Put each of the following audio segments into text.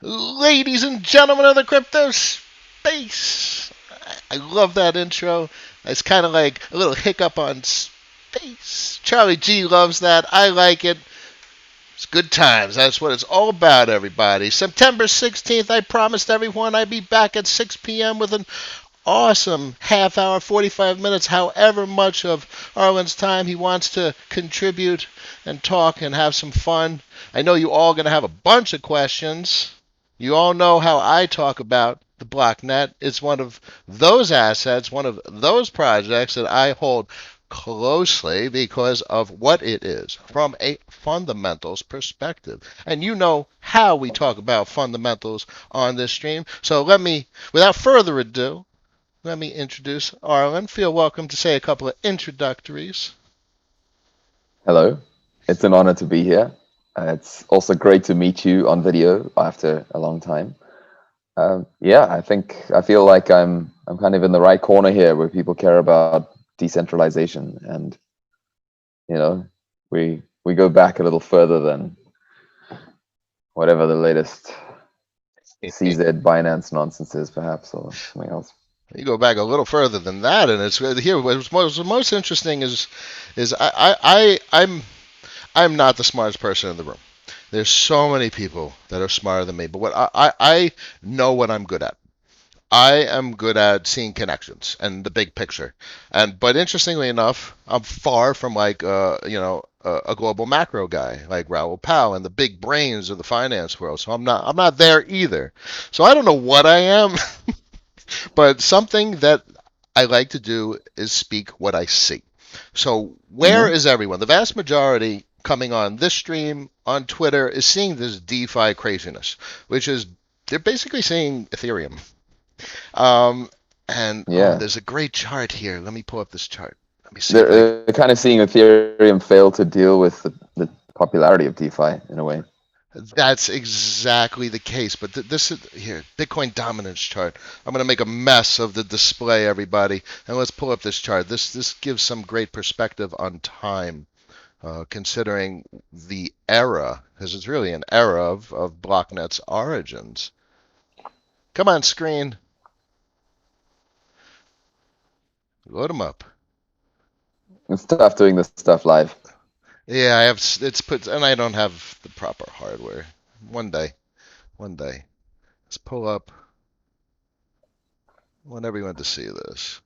Ladies and gentlemen of the crypto space. I love that intro. It's kind of like a little hiccup on space. Charlie G loves that. I like it. It's good times. That's what it's all about, everybody. September 16th, I promised everyone I'd be back at 6 p.m. with an awesome half hour, 45 minutes, however much of Arlyn's time he wants to contribute and talk and have some fun. I know you all going to have a bunch of questions. You all know how I talk about the Blocknet. It's one of those assets, one of those projects that I hold closely because of what it is from a fundamentals perspective. And you know how we talk about fundamentals on this stream. So without further ado, let me introduce Arlyn. Feel welcome to say a couple of introductories. Hello, it's an honor to be here. It's also great to meet you on video after a long time. I feel like I'm kind of in the right corner here, where people care about decentralization, and we go back a little further than whatever the latest CZ Binance nonsense is, perhaps, or something else. You go back a little further than that, and it's here. What's most interesting is I'm not the smartest person in the room. There's so many people that are smarter than me, but I know what I'm good at. I am good at seeing connections and the big picture. But interestingly enough, I'm far from like a global macro guy like Raoul Pal and the big brains of the finance world. So I'm not there either. So I don't know what I am, but something that I like to do is speak what I see. So where Mm-hmm. is everyone? The vast majority coming on this stream on Twitter is seeing this DeFi craziness, which is they're basically seeing Ethereum. Um, and Yeah, there's a great chart here. Let me pull up this chart. Let me see if I. they're kind of seeing Ethereum fail to deal with the popularity of DeFi in a way. That's exactly the case. But this is here, Bitcoin dominance chart. I'm going to make a mess of the display, everybody. And let's pull up this chart. This gives some great perspective on time, considering the era, because it's really an era of Blocknet's origins. Come on, screen. Load them up. It's tough doing this stuff live. Yeah, I have. It's put, and I don't have the proper hardware. One day, one day. Let's pull up. I want everyone to see this.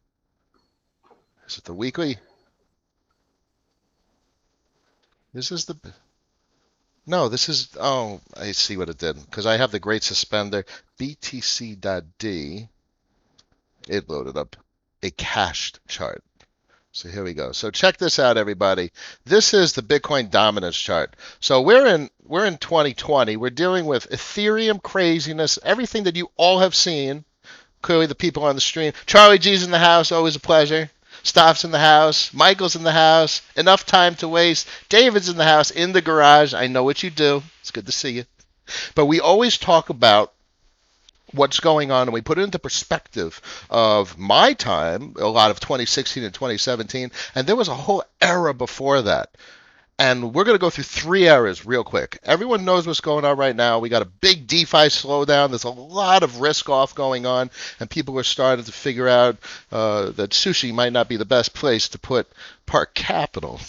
Is it the weekly? This is the. No, this is. Oh, I see what it did. Because I have the great suspender. BTC.D. It loaded up a cached chart. So here we go. So check this out, everybody. This is the Bitcoin dominance chart. So we're in 2020. We're dealing with Ethereum craziness, everything that you all have seen. Clearly, the people on the stream. Charlie G's in the house. Always a pleasure. Stoff's in the house. Michael's in the house. Enough time to waste. David's in the house. In the garage. I know what you do. It's good to see you. But we always talk about what's going on and we put it into perspective of my time, a lot of 2016 and 2017, and there was a whole era before that. And we're going to go through three eras real quick. Everyone knows what's going on right now. We got a big DeFi slowdown. There's a lot of risk off going on, and people are starting to figure out that sushi might not be the best place to put park capital.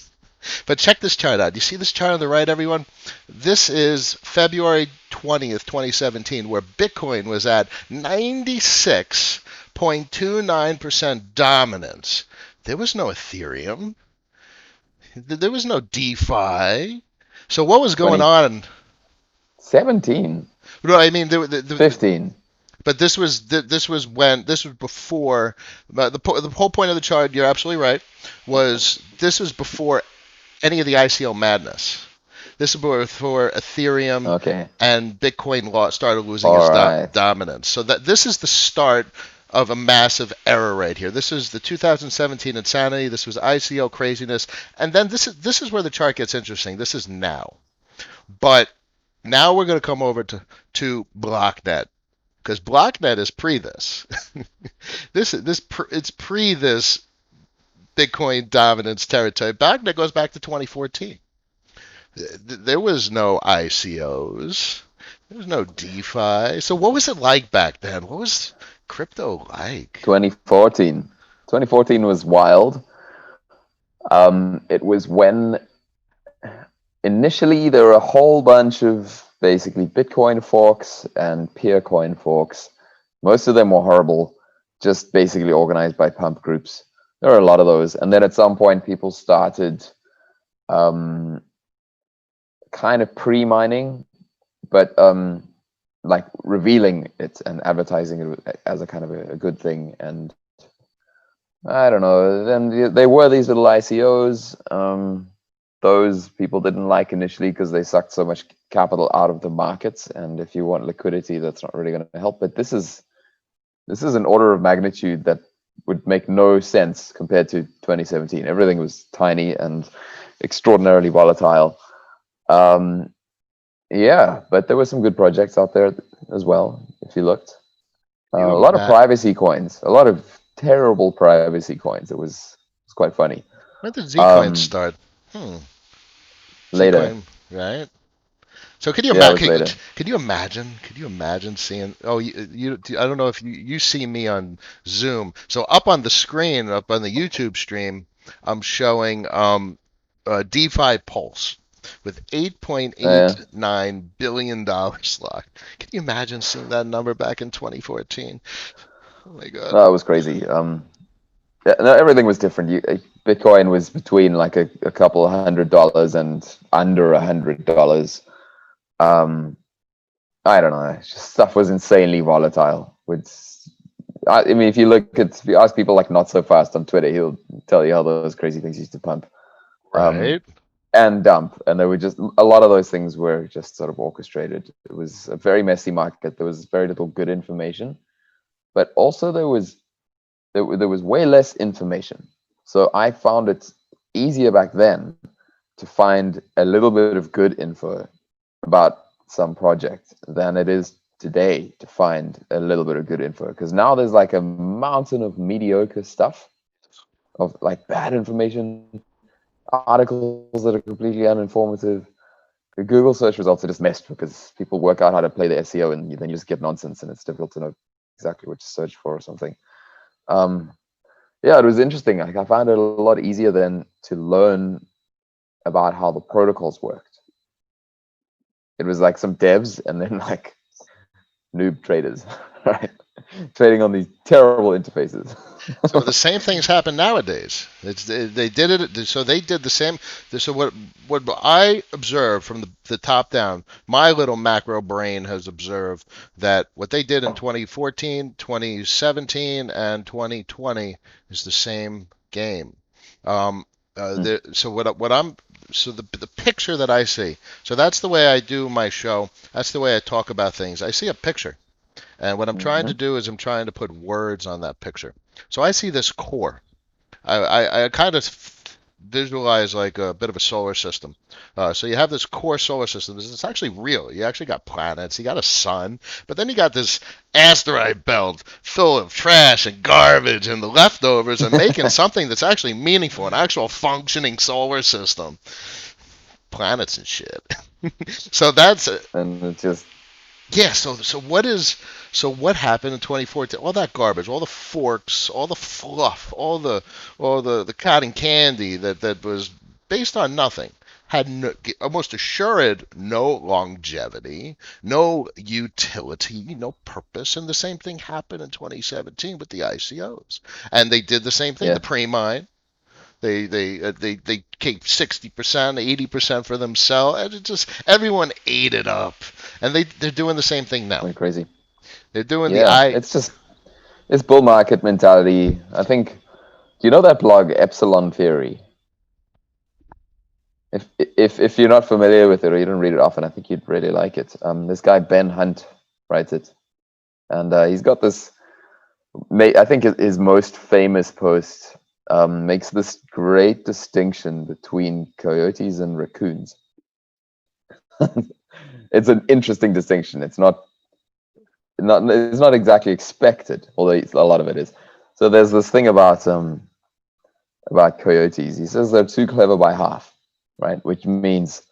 But check this chart out. You see this chart on the right, everyone? This is February 20th, 2017, where Bitcoin was at 96.29% dominance. There was no Ethereum. There was no DeFi. So what was going on? 2017, No, I mean, 15. but this was before. The whole point of the chart, you're absolutely right, was this was before any of the ICO madness. This is before Ethereum Okay. and Bitcoin started losing All its right. dominance. So that this is the start of a massive era right here. This is the 2017 insanity. This was ICO craziness, and then this is where the chart gets interesting. This is now, but now we're going to come over to Blocknet because Blocknet is pre this. It's pre this Bitcoin dominance territory. Blocknet goes back to 2014. There was no ICOs. There was no DeFi. So what was it like back then? What was crypto like? 2014. 2014 was wild. It was when initially there were a whole bunch of basically Bitcoin forks and peer coin forks. Most of them were horrible, just basically organized by pump groups. There were a lot of those. And then at some point, people started um, kind of pre-mining, but like revealing it and advertising it as a kind of a good thing. And I don't know. Then they were these little ICOs. Those people didn't like initially because they sucked so much capital out of the markets. And if you want liquidity, that's not really going to help. But this is an order of magnitude that would make no sense compared to 2017. Everything was tiny and extraordinarily volatile. Yeah, but there were some good projects out there as well, if you looked. A You lot of ima- privacy coins, a lot of terrible privacy coins. It was quite funny. when did Zcoin Um, start? Hmm. Later, Zcoin, right? So could you yeah, it was imagine? later. Could you imagine? Could you imagine seeing? Oh, I don't know if you see me on Zoom. So up on the screen, up on the YouTube stream, I'm showing DeFi Pulse with Yeah, $8.89 locked. Can you imagine seeing that number back in 2014? Oh my God. no, it was crazy. Yeah, no, everything was different. Bitcoin was between like a couple of $100 and under $100. Um, I don't know. It's just stuff was insanely volatile. I mean, if you ask people like Not So Fast on Twitter, he'll tell you how those crazy things used to pump um, Right. and dump, and there were just a lot of those things were just sort of orchestrated. It was a very messy market. There was very little good information, but also there was way less information. So I found it easier back then to find a little bit of good info about some project than it is today to find a little bit of good info. Because now there's like a mountain of mediocre stuff, of like bad information, articles that are completely uninformative. The Google search results are just messed because people work out how to play the SEO and then you just get nonsense and it's difficult to know exactly what to search for or something. Um, yeah, it was interesting. Like I found it a lot easier than to learn about how the protocols worked. It was like some devs and then like noob traders, right? Trading on these terrible interfaces. So the same things happen nowadays. They did it. So they did the same. So what I observed from the top down, my little macro brain has observed that what they did in 2014, 2017, and 2020 is the same game. Um, so what I'm so the picture that I see. So that's the way I do my show. That's the way I talk about things. I see a picture. And what I'm trying to Mm-hmm. do is I'm trying to put words on that picture. So I see this core. I kind of visualize like a bit of a solar system. So you have this core solar system. It's actually real. You actually got planets. You got a sun. But then you got this asteroid belt full of trash and garbage and the leftovers and making something that's actually meaningful, an actual functioning solar system. Planets and shit. So that's And it just yeah, so what happened in 2014? All that garbage, all the forks, all the fluff, all the cotton candy that was based on nothing had no, almost assured no longevity, no utility, no purpose, and the same thing happened in 2017 with the ICOs, and they did the same thing. The yeah, pre-mine, they keep 60%, 80% for themselves, and it just everyone ate it up, and they're doing the same thing now. went crazy. They're doing the Yeah, I. it's bull market mentality. I think. Do you know that blog Epsilon Theory? If you're not familiar with it or you don't read it often, I think you'd really like it. This guy Ben Hunt writes it, and he's got this. I think his most famous post makes this great distinction between coyotes and raccoons. It's an interesting distinction. It's not exactly expected, although a lot of it is. So there's this thing about coyotes. He says they're too clever by half, right? Which means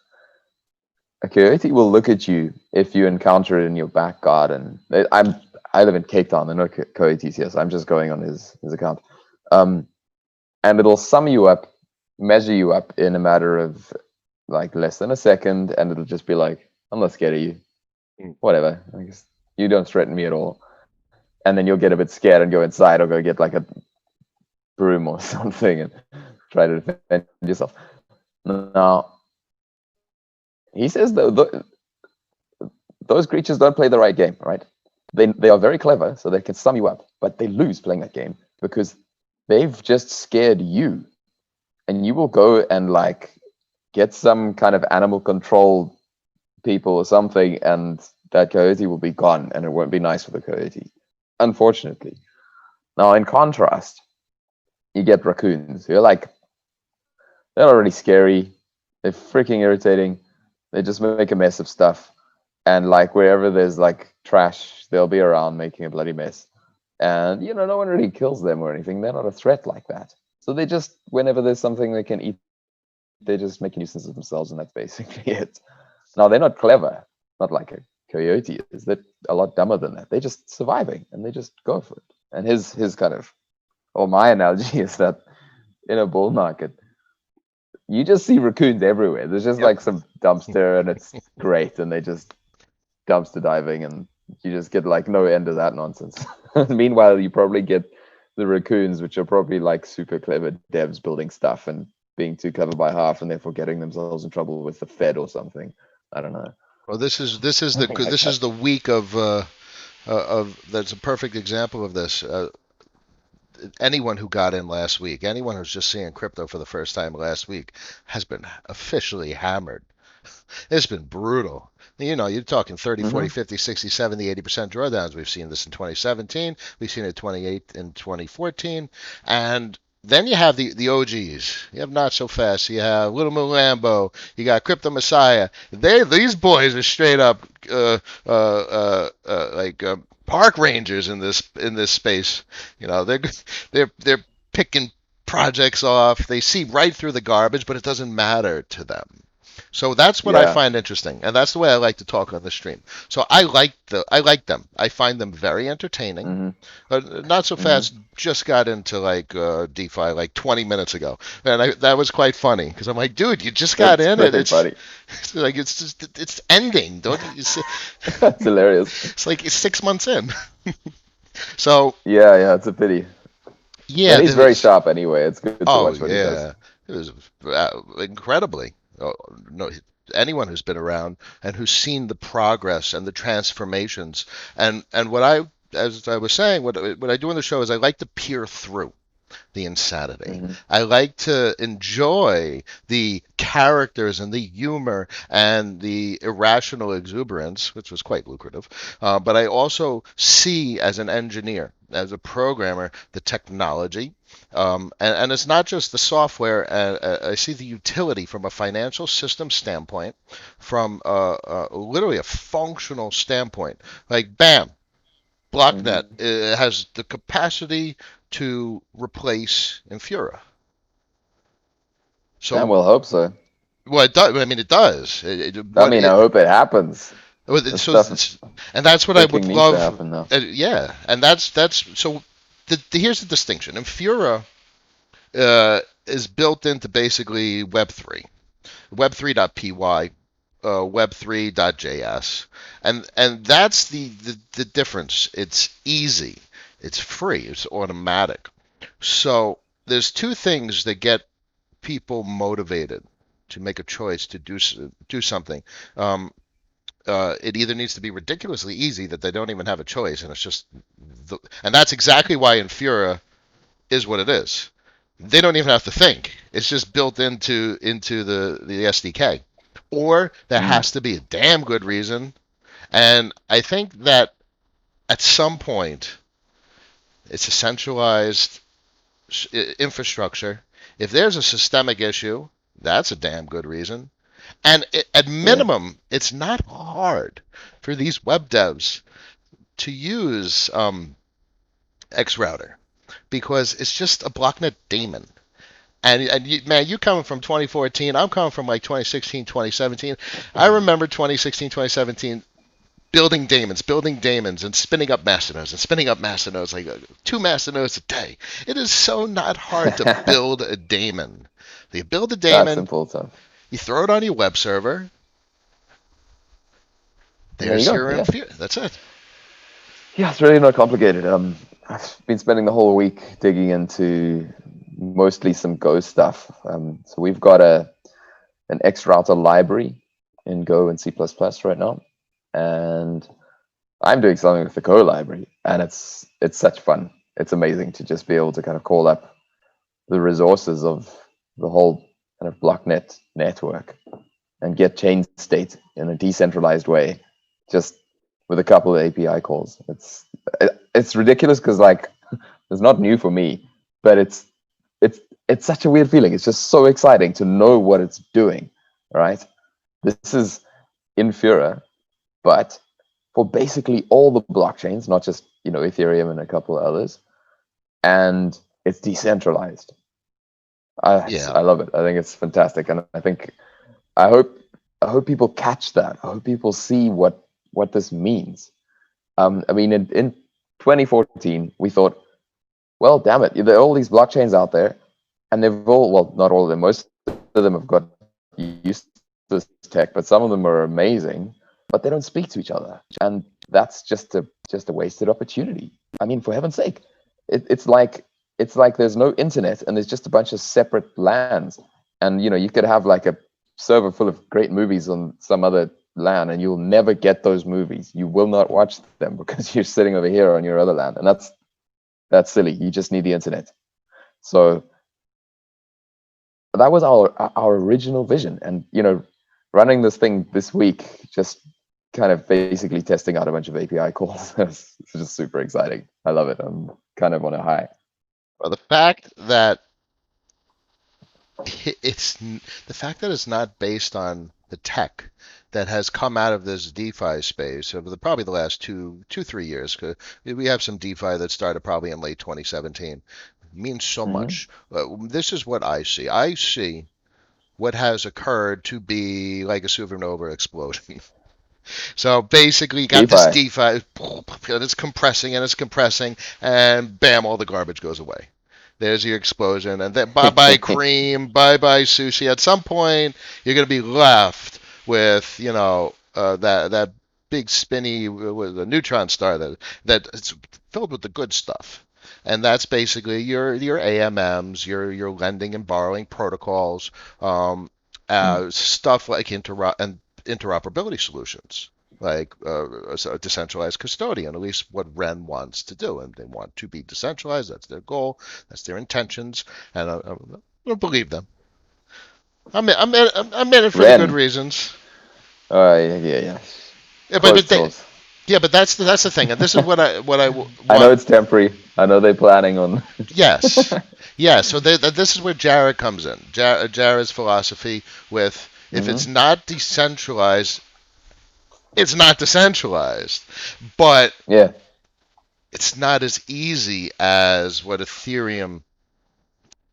a coyote will look at you if you encounter it in your back garden. I live in Cape Town. There are no coyotes here, so I'm just going on his account. Um, and it'll sum you up, measure you up in a matter of like less than a second, and it'll just be like, "I'm not scared of you. Mm. Whatever. I guess you don't threaten me at all." And then you'll get a bit scared and go inside or go get like a broom or something and try to defend yourself. Now, he says those creatures don't play the right game, right? They are very clever, so they can sum you up, but they lose playing that game because they've just scared you, and you will go and like get some kind of animal control people or something, and that coyote will be gone, and it won't be nice for the coyote, unfortunately. Now, in contrast, you get raccoons. You're like, they're already scary. They're freaking irritating. They just make a mess of stuff. And like wherever there's like trash, they'll be around making a bloody mess. And no one really kills them or anything. They're not a threat like that. So they just, whenever there's something they can eat, they just make a nuisance of themselves, and that's basically it. Now they're not clever, not like a coyote is. They're a lot dumber than that. They're just surviving, and they just go for it. And his kind of, or my analogy is that in a bull market, you just see raccoons everywhere. There's just Yep. like some dumpster, and it's great, and they just dumpster diving, and you just get like no end of that nonsense. Meanwhile, you probably get the raccoons, which are probably like super clever devs building stuff and being too clever by half, and therefore getting themselves in trouble with the Fed or something. I don't know. Well, this is the Something like this that. is the week of that's a perfect example of this. Anyone who got in last week, anyone who's just seeing crypto for the first time last week, has been officially hammered. It's been brutal. You're talking 30, 40, Mm-hmm. 50, 60, 70, 80% drawdowns. We've seen this in 2017. We've seen it 28 in 2014. And then you have the OGs. You have Not So Fast. You have Little Moo Lambo. You got Crypto Messiah. These boys are straight up like park rangers in this space. They're picking projects off. They see right through the garbage, but it doesn't matter to them. So that's what I Yeah. find interesting, and that's the way I like to talk on the stream. So I like them. I find them very entertaining. Mm-hmm. Not so Mm-hmm. fast. Just got into like DeFi like 20 minutes ago, and that was quite funny because I'm like, dude, you just got That's in it. pretty It's, funny. it's like it's ending. Don't you? That's hilarious. It's like it's 6 months in. So Yeah, it's a pity. yeah, And he's very sharp anyway. It's good to oh watch what he does. yeah, it was incredibly. No, anyone who's been around and who's seen the progress and the transformations, and as I was saying, what I do on the show is I like to peer through the insanity. Mm-hmm. I like to enjoy the characters and the humor and the irrational exuberance, which was quite lucrative. But I also see, as an engineer, as a programmer, the technology. And it's not just the software. I see the utility from a financial system standpoint, from literally a functional standpoint. Like, bam, Blocknet Mm-hmm. has the capacity to replace Infura. And So, we'll hope so. well, it does. I mean, it does. I mean, I hope it happens. This So, stuff and that's what I would freaking needs to love. happen now. Yeah, and that's so. Here's the distinction. Infura is built into basically Web3, Web3.py, Web3.js, and that's the difference. It's easy, it's free, it's automatic. So there's two things that get people motivated to make a choice to do something. Um, it either needs to be ridiculously easy that they don't even have a choice, and it's just, and that's exactly why Infura is what it is. They don't even have to think. It's just built into the SDK. Or there Mm. has to be a damn good reason. And I think that at some point, it's a centralized infrastructure. If there's a systemic issue, that's a damn good reason. And at Yeah. minimum, it's not hard for these web devs to use Xrouter because it's just a Blocknet daemon. And you, man, you coming from 2014, I'm coming from like 2016, 2017. I remember 2016, 2017 building daemons and spinning up masternodes and spinning up masternodes like 2 masternodes a day. It is so not hard to build a daemon. You build a That daemon, simple stuff. you throw it on your web server. And there you There's go. your Yeah. inferior. That's it. Yeah, it's really not complicated. I've been spending the whole week digging into mostly some Go stuff. So we've got an X router library in Go and C++ right now, and I'm doing something with the Go library, and it's such fun. It's amazing to just be able to kind of call up the resources of the whole kind of Blocknet network and get chain state in a decentralized way, just with a couple of API calls. It's ridiculous because like it's not new for me, but it's it's such a weird feeling. It's just so exciting to know what it's doing. Right? This is Infura, but for basically all the blockchains, not just Ethereum and a couple of others, and it's decentralized. Yeah. I love it. I think it's fantastic, and I hope I hope people catch that. I hope people see what this means. I mean, in 2014, we thought, well, damn it, there are all these blockchains out there, and they've all, well, not all of them, most of them have got used to this tech, but some of them are amazing, but they don't speak to each other, and that's just a wasted opportunity. I mean, for heaven's sake, it's like there's no internet and there's just a bunch of separate LANs, and you could have like a server full of great movies on some other LAN, and you'll never get those movies. You will not watch them because you're sitting over here on your other LAN, and that's silly. You just need the internet. So that was our original vision, and running this thing this week, just kind of basically testing out a bunch of API calls. It's just super exciting. I love it. I'm kind of on a high. Well, it's the fact that it's not based on the tech that has come out of this DeFi space over probably the last 3 years. 'Cause we have some DeFi that started probably in late 2017. Means so Hmm. much. This is what I see. I see what has occurred to be like a supernova explosion. So basically, you got this DeFi. DeFi, and it's compressing and it's compressing, and bam, all the garbage goes away. There's your explosion, and then bye bye cream, bye bye sushi. At some point, you're gonna be left with that big spinny with a neutron star that it's filled with the good stuff, and that's basically your AMMs, your lending and borrowing protocols, Mm. stuff like interoperability solutions like a decentralized custodian, at least what Ren wants to do. And they want to be decentralized. That's their goal. That's their intentions. And I don't believe them. I'm in it for the good Ren. reasons. Yeah, yeah, yeah. Yeah, but, Closed but they, source. yeah, but that's the thing. And this is what I I know want. it's temporary. I know they're planning on. Yes, yes. So this is where Jared comes in. Jared's philosophy with if it's Hmm. not decentralized, it's not decentralized. But Yeah. it's not as easy as what Ethereum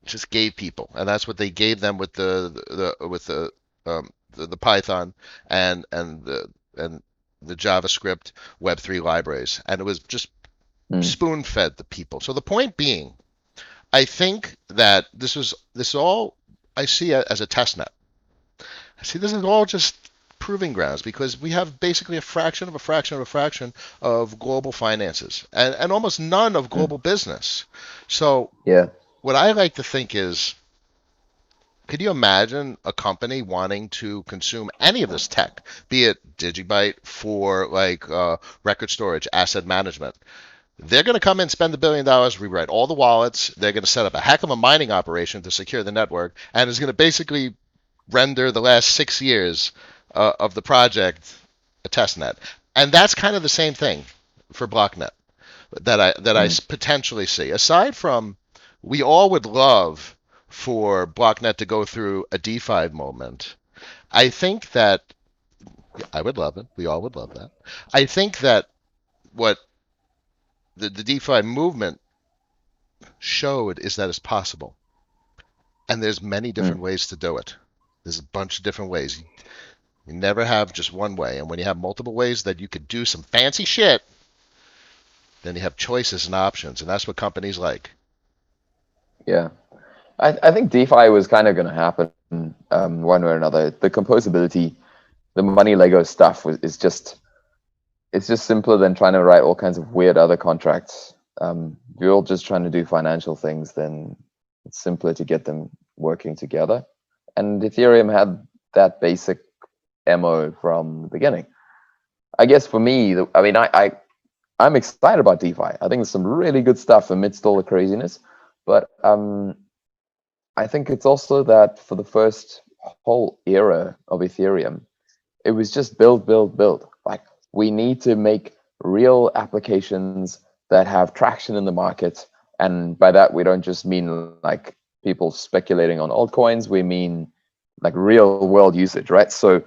just gave people, and that's what they gave them with the Python and the JavaScript Web3 libraries, and it was just Mm. spoon fed the people. So the point being, I think that this all I see it as a test net. I see this is all just proving grounds because we have basically a fraction of a fraction of a fraction of global finances and almost none of Mm. global business. So Yeah. what I like to think is, could you imagine a company wanting to consume any of this tech, be it Digibyte for like record storage, asset management? They're going to come in, spend $1 billion, rewrite all the wallets. They're going to set up a heck of a mining operation to secure the network, and it's going to basically render the last 6 years of the project a test net. And that's kind of the same thing for Blocknet that I Mm. potentially see. Aside from, we all would love for Blocknet to go through a DeFi moment. I think that I would love it. We all would love that. I think that what the DeFi movement showed is that it's possible. And there's many different ways to do it. There's a bunch of different ways. You never have just one way. And when you have multiple ways that you could do some fancy shit, then you have choices and options. And that's what companies like. Yeah. I think DeFi was kind of going to happen one way or another. The composability, the money Lego stuff is just, it's just simpler than trying to write all kinds of weird other contracts. If you're all just trying to do financial things, then it's simpler to get them working together. And Ethereum had that basic MO from the beginning. I guess for me, I mean, I'm excited about DeFi. I think there's some really good stuff amidst all the craziness. But I think it's also that for the first whole era of Ethereum, it was just build, build, build. Like, we need to make real applications that have traction in the market. And by that, we don't just mean like people speculating on altcoins. We mean like real world usage, right? So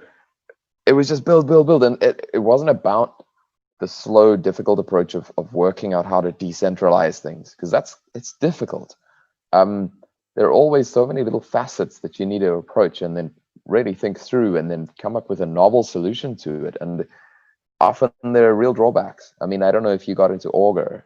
it was just build, build, build. And it wasn't about the slow, difficult approach of working out how to decentralize things, because it's difficult. There are always so many little facets that you need to approach and then really think through and then come up with a novel solution to it. And often there are real drawbacks. I mean, I don't know if you got into Augur.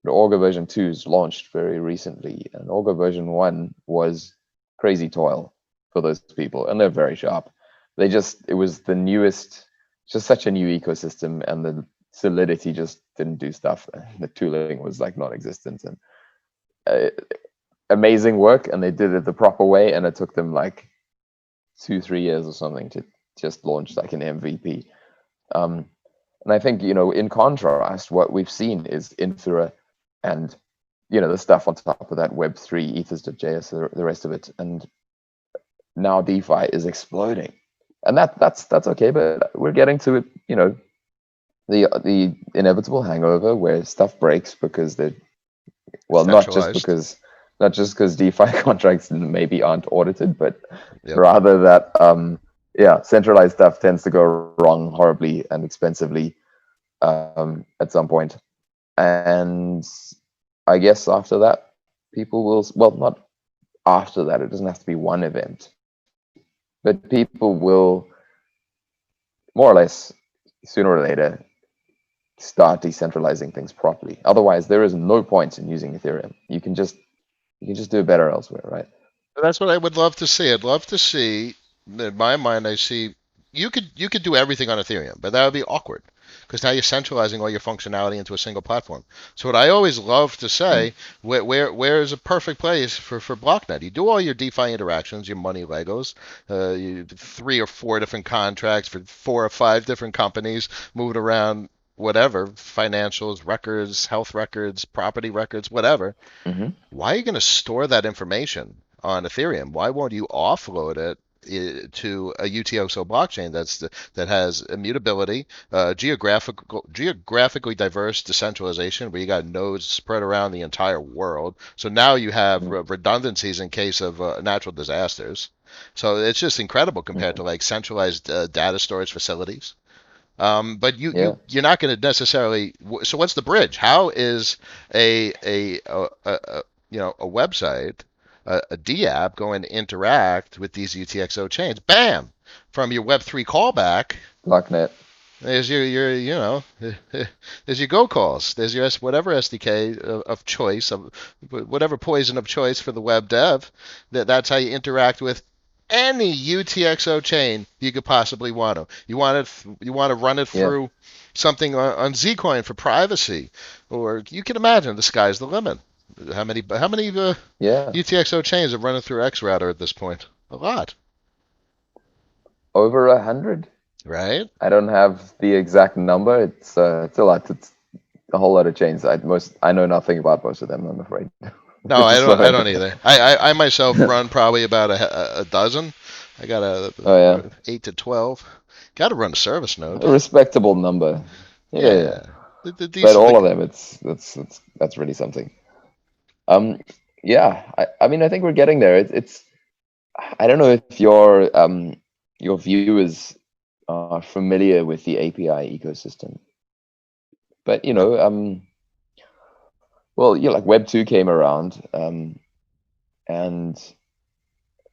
The Augur version 2 is launched very recently, and Augur version 1 was crazy toil for those people, and they're very sharp. It was the newest, just such a new ecosystem, and the Solidity just didn't do stuff. The tooling was like non-existent, and amazing work, and they did it the proper way, and it took them like 2-3 years or something to just launch like an MVP. And I think, in contrast, what we've seen is Infura and the stuff on top of that, Web3, Ethers.js, the rest of it, and now DeFi is exploding, and that's okay. But we're getting to it, the inevitable hangover where stuff breaks because they're not just because DeFi contracts maybe aren't audited, but rather that centralized stuff tends to go wrong horribly and expensively at some point. And I guess after that, people will, not after that, it doesn't have to be one event, but people will more or less sooner or later start decentralizing things properly. Otherwise, there is no point in using Ethereum. You can just do it better elsewhere, right? That's what I would love to see. I'd love to see, in my mind, I see you could do everything on Ethereum, but that would be awkward because now you're centralizing all your functionality into a single platform. So what I always love to say, where is a perfect place for Blocknet? You do all your DeFi interactions, your money Legos, you 3 or 4 different contracts for 4 or 5 different companies, moving around whatever, financials, records, health records, property records, whatever. Mm-hmm. Why are you going to store that information on Ethereum? Why won't you offload it to a UTXO blockchain that has immutability, geographically diverse decentralization, where you got nodes spread around the entire world. So now you have redundancies in case of natural disasters. So it's just incredible compared to like centralized data storage facilities. But you're not going to necessarily. So what's the bridge? How is a website, a D app, going to interact with these UTXO chains? Bam! From your Web3 callback, Blocknet. there's your there's your Go calls. There's your whatever SDK of choice, of whatever poison of choice for the web dev. That's how you interact with any UTXO chain you could possibly want to. You want to run it through something on Zcoin for privacy, or you can imagine the sky's the limit. How many UTXO chains are running through XRouter at this point? A lot. Over 100. Right? I don't have the exact number. It's a lot. It's a whole lot of chains. I know nothing about most of them, I'm afraid. No, I don't either. I myself run probably about a dozen. I got 8 to 12. Got to run a service node. A respectable number. Yeah. But all of them, that's really something. I mean, I think we're getting there. It's I don't know if your viewers are familiar with the API ecosystem, but like Web 2 came around, and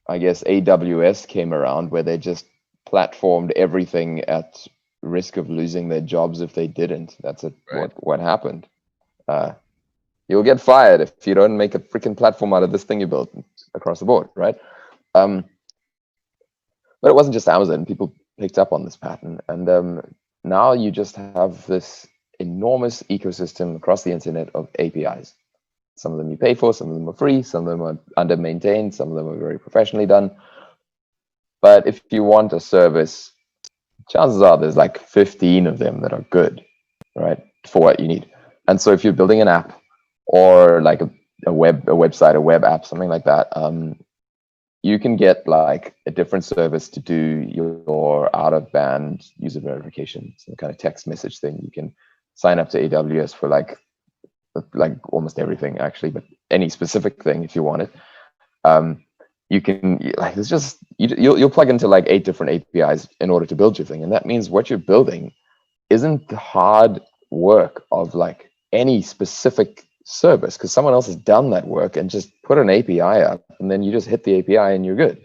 I guess AWS came around, where they just platformed everything at risk of losing their jobs if they didn't. That's Right. what happened. Uh, you'll get fired if you don't make a freaking platform out of this thing you built across the board, right? Um, but it wasn't just Amazon. People picked up on this pattern, and now you just have this enormous ecosystem across the internet of APIs. Some of them you pay for, some of them are free, some of them are under maintained, some of them are very professionally done. But if you want a service, chances are there's like 15 of them that are good, right, for what you need. And so if you're building an app or like a website, a web app, something like that, you can get like a different service to do your out of band user verification, some kind of text message thing. You can sign up to AWS for like almost everything actually, but any specific thing if you want it. You can like it's just you'll plug into like 8 different APIs in order to build your thing, and that means what you're building isn't the hard work of like any specific service, because someone else has done that work and just put an API up, and then you just hit the API and you're good.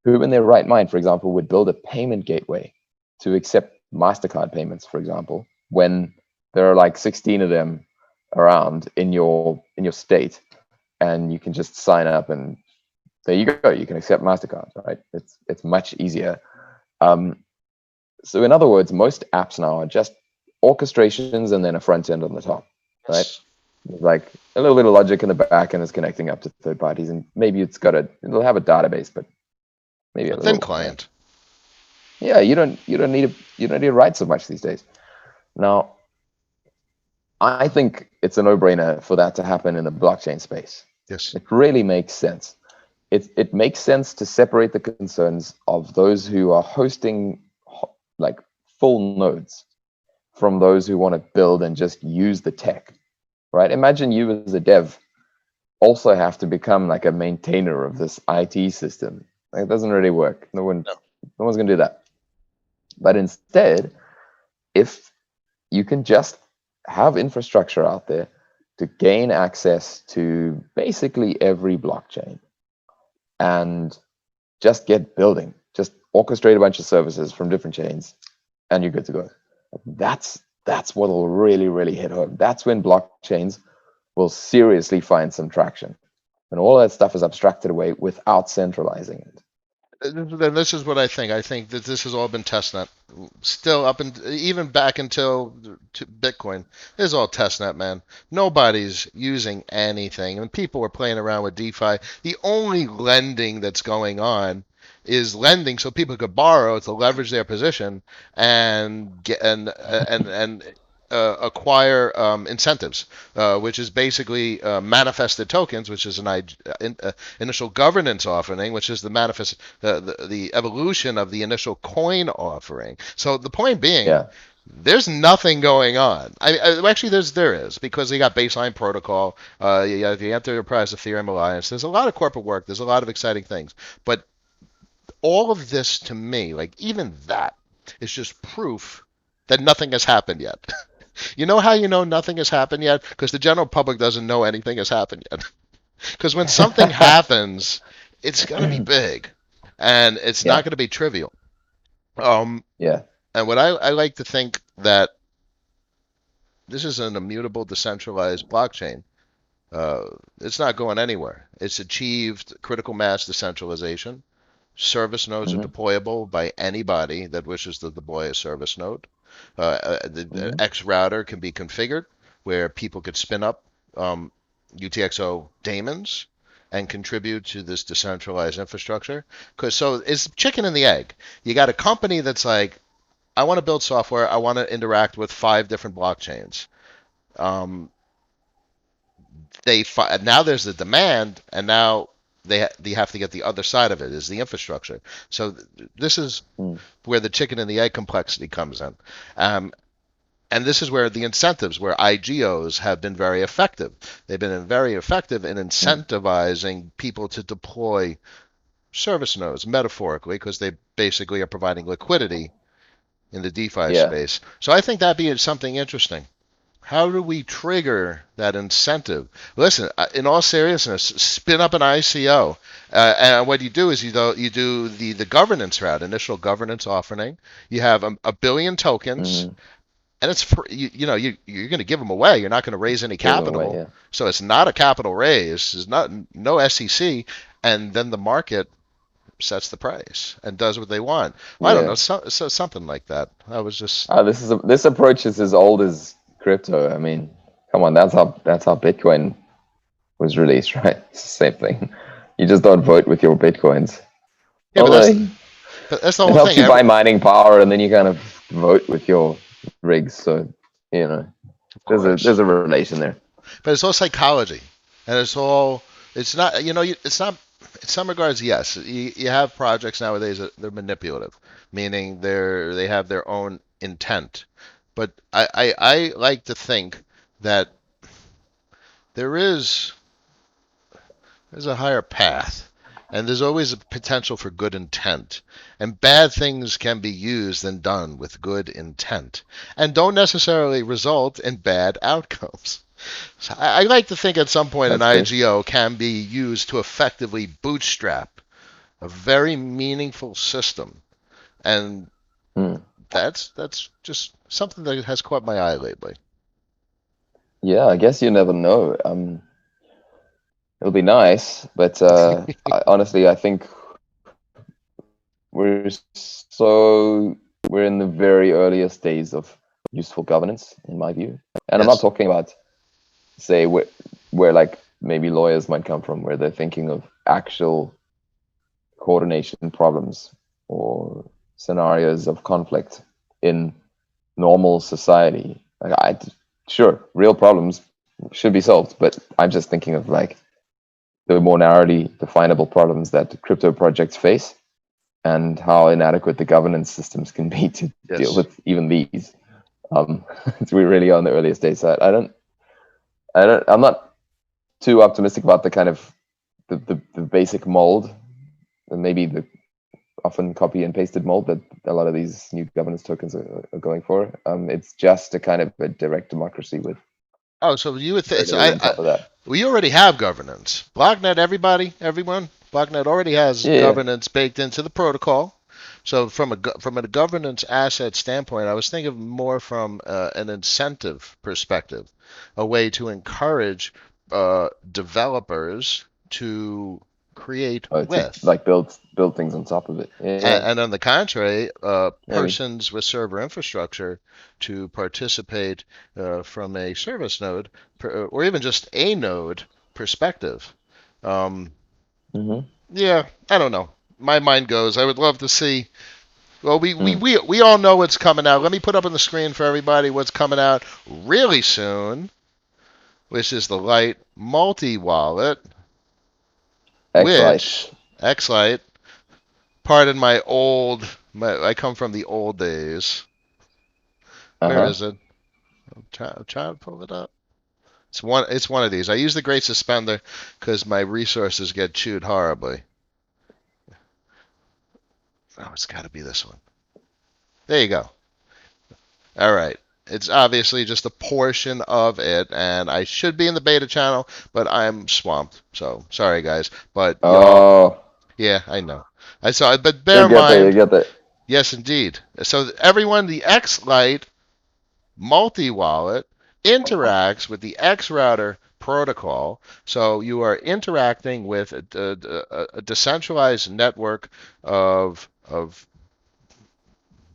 Who in their right mind, for example, would build a payment gateway to accept MasterCard payments, for example, when there are like 16 of them around in your state, and you can just sign up and there you go. You can accept MasterCard, right? It's much easier. So in other words, most apps now are just orchestrations and then a front end on the top, right? Yes. There's like a little bit of logic in the back and it's connecting up to third parties, and maybe it'll have a database, but maybe A a thin little, client. yeah, you don't need to write so much these days. Now, I think it's a no-brainer for that to happen in the blockchain space. Yes. It really makes sense. It makes sense to separate the concerns of those who are hosting like full nodes from those who want to build and just use the tech, right? Imagine you as a dev also have to become like a maintainer of this IT system. Like, it doesn't really work. No. No one's gonna do that. But instead, if you can just have infrastructure out there to gain access to basically every blockchain and just get building, just orchestrate a bunch of services from different chains, and you're good to go. That's what will really, really hit home. That's when blockchains will seriously find some traction. And all that stuff is abstracted away without centralizing it. Then this is what I think. I think that this has all been testnet. Still up and even back until Bitcoin, this is all testnet, man. Nobody's using anything, and people are playing around with DeFi. The only lending that's going on is lending so people could borrow to leverage their position and get and acquire incentives, which is basically manifested tokens, which is initial governance offering, which is the evolution of the initial coin offering. So the point being, Yeah. there's nothing going on. Actually, there is, because you got baseline protocol, you have the Enterprise Ethereum Alliance. There's a lot of corporate work. There's a lot of exciting things, but all of this to me, like even that, is just proof that nothing has happened yet. You know how you know nothing has happened yet? Because the general public doesn't know anything has happened yet. Because when something happens, it's going to be big, and it's not Yeah. going to be trivial. Um, Yeah. and what I like to think that this is an immutable, decentralized blockchain. Uh, it's not going anywhere. It's achieved critical mass decentralization. Service nodes are Hmm. deployable by anybody that wishes to deploy a service node. The Hmm. X router can be configured where people could spin up UTXO daemons and contribute to this decentralized infrastructure. Because so it's chicken and the egg. You got a company that's like, I want to build software. I want to interact with 5 different blockchains. Um, now there's the demand, and now they have to get the other side of it is the infrastructure. So this is Mm. where the chicken and the egg complexity comes in. Um, and this is where the incentives, where IGOs have been very effective. They've been very effective in Mm. incentivizing people to deploy service nodes, metaphorically, because they basically are providing liquidity in the DeFi Yeah. space. So I think that'd be something interesting. How do we trigger that incentive? Listen, in all seriousness, spin up an ICO, and what you do is you do the governance route, initial governance offering. You have a billion tokens, Mm-hmm. and it's for, you're going to give them away. You're not going to raise any Give them away, capital, yeah. so it's not a capital raise. It's not no SEC, and then the market sets the price and does what they want. Well, I don't know, Yeah. something like that. I was just This approach is as old as crypto. I mean, come on, that's how Bitcoin was released, right? It's the same thing. You just don't vote with your Bitcoins. yeah, Although but that's the it whole helps thing. you buy mining power, and then you kind of vote with your rigs. So you know, Of there's course, a relation there. but it's all psychology, and it's not, it's not. In some regards, yes, you have projects nowadays that they're manipulative, meaning they have their own intent. But I like to think that there is there's a higher path, and there's always a potential for good intent. And bad things can be used and done with good intent, and don't necessarily result in bad outcomes. So I like to think at some point an That's true. IGO can be used to effectively bootstrap a very meaningful system, and Hmm. that's just something that has caught my eye lately. Yeah, I guess you never know. It'll be nice, but honestly, I think we're we're in the very earliest days of useful governance, in my view. And I'm not Yes. talking about, say, where like maybe lawyers might come from, where they're thinking of actual coordination problems or scenarios of conflict in normal society. Like sure, real problems should be solved, but I'm just thinking of like the more narrowly definable problems that crypto projects face and how inadequate the governance systems can be to deal Yes. with even these. Um, we're really on the earliest days. So I'm not too optimistic about the kind of the basic mold, and maybe the often copy and pasted mold that a lot of these new governance tokens are going for. It's just a kind of a direct democracy with Oh, so you would very think so? little on top of that. We already have governance. Blocknet, everyone. Blocknet already has Yeah, yeah. governance baked into the protocol. So from a governance asset standpoint, I was thinking more from an incentive perspective, a way to encourage developers to create To with. like build things on top of it. Yeah, And on the contrary, maybe. persons with server infrastructure to participate from a service node or even just a node perspective. Um, Hmm. yeah, I don't know. My mind goes, I would love to see. Well, Mm. we all know what's coming out. Let me put up on the screen for everybody what's coming out really soon, which is the Lite multi wallet, X-Lite. which Xlite. Pardon I come from the old days. Where Uh-huh. is it? I'm trying to pull it up. It's one of these. I use the Great Suspender because my resources get chewed horribly. Oh, it's got to be this one. There you go. All right. It's obviously just a portion of it, and I should be in the beta channel, but I'm swamped. So sorry, guys. But y'all, Oh, yeah, I know. I saw it, but bear you'll in get there. You mind, get there. yes, indeed. So everyone, the X Lite multi-wallet interacts with the X-Router protocol. So you are interacting with a decentralized network of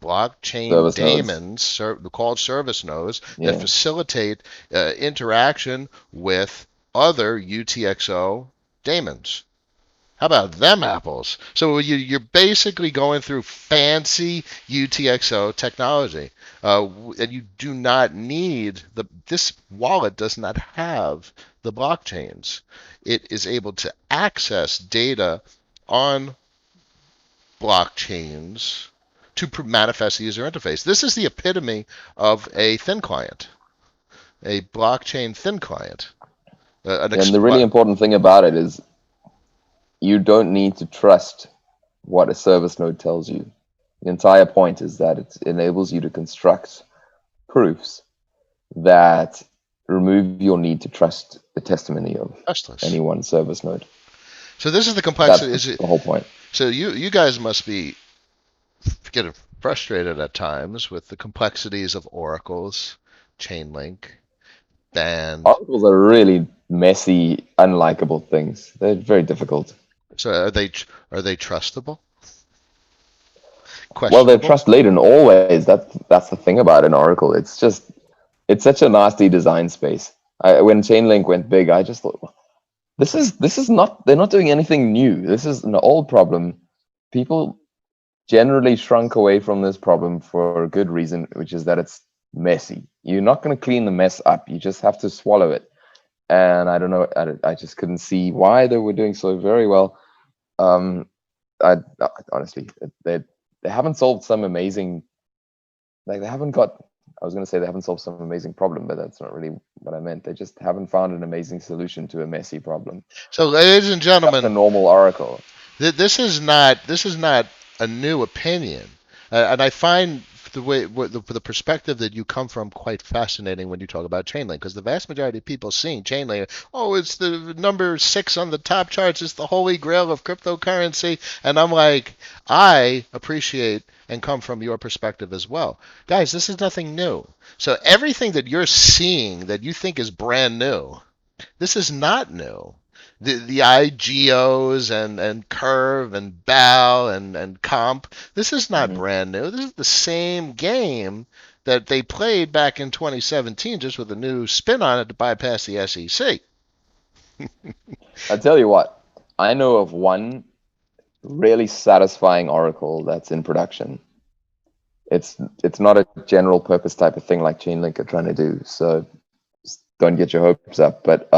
blockchain Service nodes. daemons called service nodes that Yeah. facilitate interaction with other UTXO daemons. How about them apples? So you're basically going through fancy UTXO technology, and you do not need this wallet does not have the blockchains. It is able to access data on blockchains to manifest the user interface. This is the epitome of a thin client, a blockchain thin client. And the really important thing about it is you don't need to trust what a service node tells you. The entire point is that it enables you to construct proofs that remove your need to trust the testimony of Trustless. any one service node. So this is the That's complexity. Is it? the whole point. So you guys must be getting frustrated at times with the complexities of oracles, chain link, band. Oracles are really messy, unlikable things. They're very difficult. So are they trustable? Well, they're Questionable? trust laden always. That's the thing about an Oracle. It's such a nasty design space. When Chainlink went big, I just thought, this is not. They're not doing anything new. This is an old problem. People generally shrunk away from this problem for a good reason, which is that it's messy. You're not going to clean the mess up. You just have to swallow it. And I don't know. I just couldn't see why they were doing so very well. I honestly, they haven't solved some amazing. Like they haven't got. I was going to say they haven't solved some amazing problem, but that's not really what I meant. They just haven't found an amazing solution to a messy problem. So, ladies and Just a gentlemen, normal Oracle. this is not a new opinion, and I find the perspective that you come from quite fascinating when you talk about Chainlink, because the vast majority of people seeing Chainlink, oh, it's the number 6 on the top charts, it's the holy grail of cryptocurrency, and I'm like, I appreciate and come from your perspective as well, guys. This is nothing new. So everything that you're seeing that you think is brand new, this is not new. The IGOs and Curve and BAL and Comp, this is not Mm-hmm. brand new. This is the same game that they played back in 2017, just with a new spin on it to bypass the SEC. I tell you what, I know of one really satisfying Oracle that's in production. It's not a general purpose type of thing like Chainlink are trying to do. So don't get your hopes up. But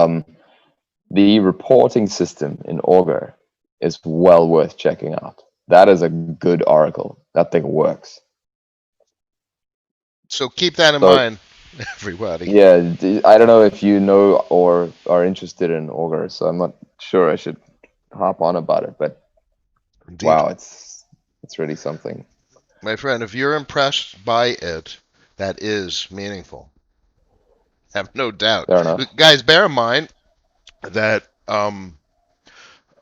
the reporting system in Augur is well worth checking out. That is a good Oracle. That thing works. So keep that in So mind, everybody. yeah, I don't know if you know or are interested in Augur, so I'm not sure I should hop on about it. But Indeed. wow, it's really something. My friend, if you're impressed by it, that is meaningful. Have no doubt. Fair enough. Guys, bear in mind that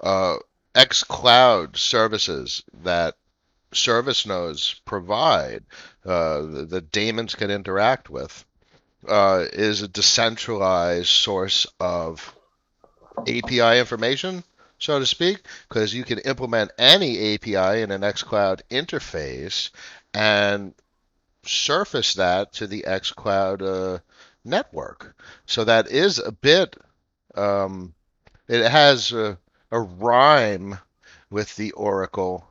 uh, X Cloud services that service nodes provide, that daemons can interact with, is a decentralized source of API information, so to speak, because you can implement any API in an xCloud interface and surface that to the xCloud network. So that is a bit, it has a rhyme with the Oracle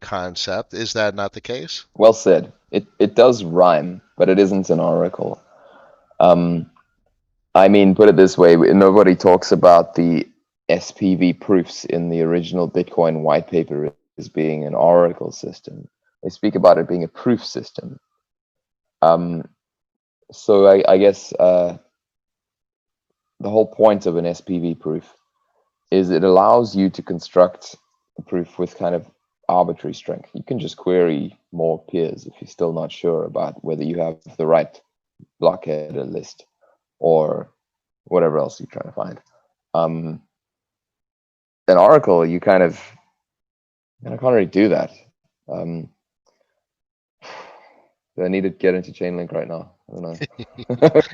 concept. Is that not the case? Well said. It does rhyme, but it isn't an oracle. Um, I mean, put it this way: nobody talks about the SPV proofs in the original Bitcoin white paper as being an oracle system. They speak about it being a proof system. So I guess the whole point of an SPV proof is it allows you to construct a proof with kind of arbitrary strength. You can just query more peers if you're still not sure about whether you have the right block header list or whatever else you're trying to find. An Oracle, you kind of can't really do that. Do I need to get into Chainlink right now? I don't know.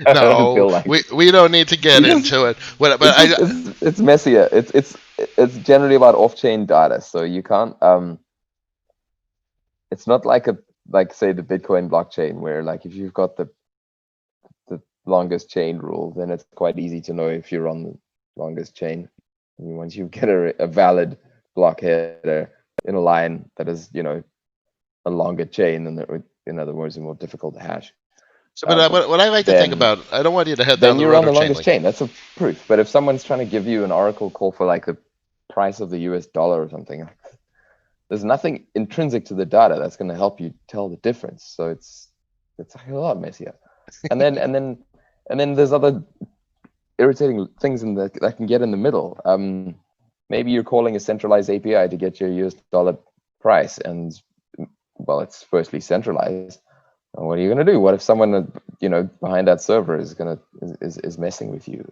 I don't No, feel like we don't need to get because into it. But it's just I it's messier. It's generally about off-chain data, so you can't. It's not like say the Bitcoin blockchain where like if you've got the longest chain rule, then it's quite easy to know if you're on the longest chain. And once you get a valid block header in a line that is, a longer chain, and in other words, a more difficult to hash, so, but what I like to think then about, I don't want you to head down the you're on road the of chain longest link. chain. That's a proof. But if someone's trying to give you an oracle call for like the price of the US dollar or something, there's nothing intrinsic to the data that's going to help you tell the difference. So it's a lot messier. And then there's other irritating things that can get in the middle. Maybe you're calling a centralized API to get your US dollar price, and well, it's firstly centralized, what are you going to do? What if someone, behind that server is messing with you?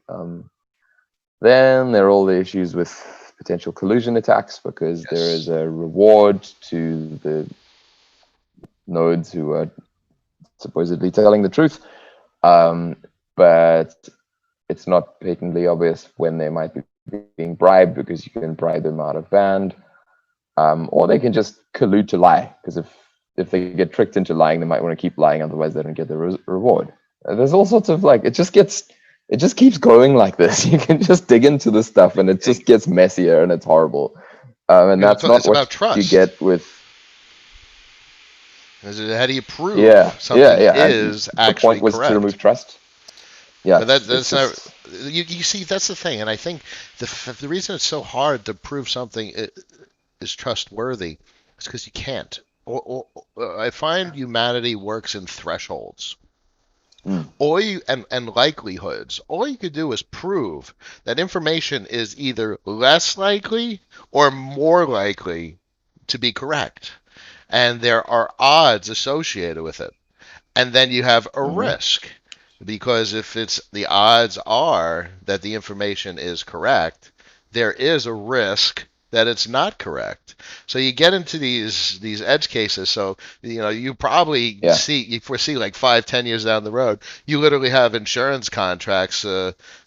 Then there are all the issues with potential collusion attacks, because there is Yes. a reward to the nodes who are supposedly telling the truth, but it's not patently obvious when they might be being bribed, because you can bribe them out of band, or they can just collude to lie, because if they get tricked into lying, they might want to keep lying, otherwise they don't get the reward. There's all sorts of, like, it just keeps going like this. You can just dig into the stuff, and it just gets messier, and it's horrible. And that's not It's what about you trust. get with. How do you prove Yeah, yeah, something yeah. And is the point actually was to remove correct? trust. Yeah, But it's that's not. just. You see, that's the thing, and I think the reason it's so hard to prove something is trustworthy is because you can't. I find humanity works in thresholds. Mm, And likelihoods. All you could do is prove that information is either less likely or more likely to be correct. And there are odds associated with it. And then you have a hmm risk. Because if it's the odds are that the information is correct, there is a risk that it's not correct. So you get into these edge cases. So you probably yeah, foresee like 5, 10 years down the road, you literally have insurance contracts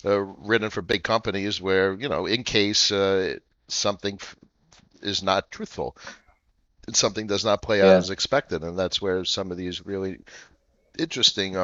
written for big companies where in case something is not truthful, something does not play out yeah. as expected, and that's where some of these really interesting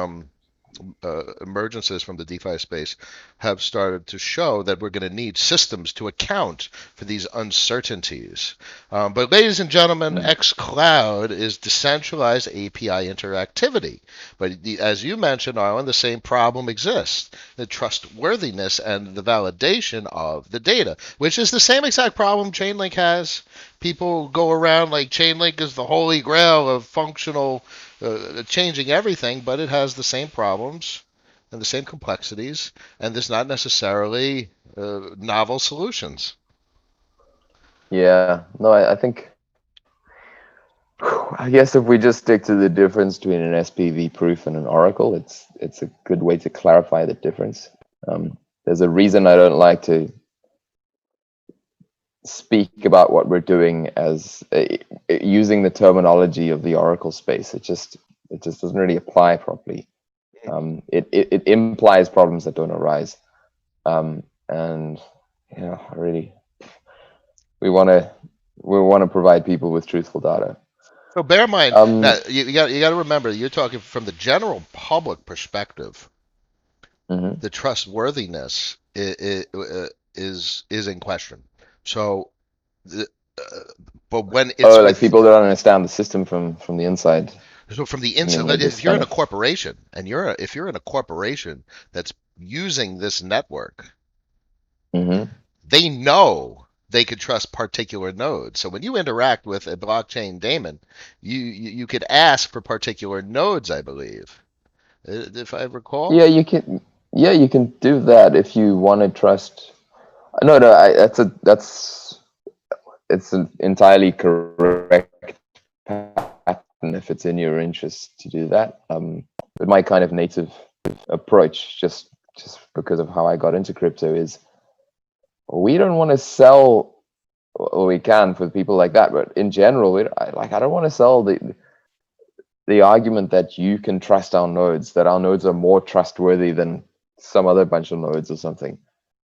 emergences from the DeFi space have started to show that we're going to need systems to account for these uncertainties. But ladies and gentlemen, Mm. xCloud is decentralized API interactivity. But as you mentioned, Arlyn, the same problem exists: the trustworthiness and the validation of the data, which is the same exact problem Chainlink has. People go around like Chainlink is the holy grail of functional changing everything, but it has the same problems and the same complexities, and there's not necessarily novel solutions. Yeah, no, I think. I guess if we just stick to the difference between an SPV proof and an oracle, it's a good way to clarify the difference. There's a reason I don't like to speak about what we're doing as using the terminology of the oracle space. It just doesn't really apply properly. It implies problems that don't arise. And really, we want to provide people with truthful data. So bear in mind Um, now you got to remember you're talking from the general public perspective. mhm. The trustworthiness is in question. So, the, uh, but when it's Oh, like with people don't understand the system from the inside. so from the I mean, inside, they like just if you're kind in a of. corporation and if you're in a corporation that's using this network, Hmm. they know they could trust particular nodes. So when you interact with a blockchain daemon, you could ask for particular nodes, I believe, if I recall. Yeah, you can. Yeah, you can do that if you want to trust. No, no, that's it's an entirely correct pattern if it's in your interest to do that. But my kind of native approach, just because of how I got into crypto, is we don't want to sell. Or we can for people like that, but in general, I don't want to sell the argument that you can trust our nodes, that our nodes are more trustworthy than some other bunch of nodes or something.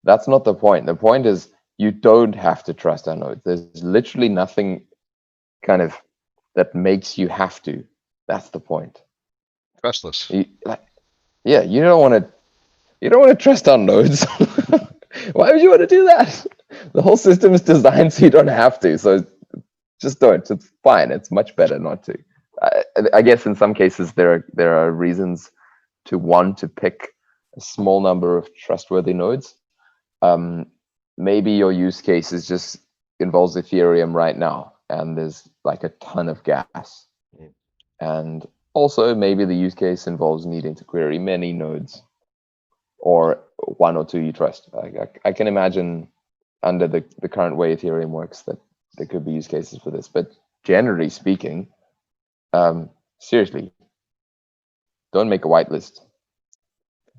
That's not the point. The point is you don't have to trust our nodes. There's literally nothing kind of that makes you have to. That's the point. Trustless. Like, yeah, you don't want to trust our nodes. Why would you want to do that? The whole system is designed so you don't have to. So just don't. It's fine. It's much better not to. I guess in some cases there are reasons to want to pick a small number of trustworthy nodes. Um, Maybe your use case is just involves Ethereum right now, and there's like a ton of gas. And also maybe the use case involves needing to query many nodes, or one or two you trust. I can imagine under the current way Ethereum works that there could be use cases for this. But generally speaking, seriously, Don't make a whitelist.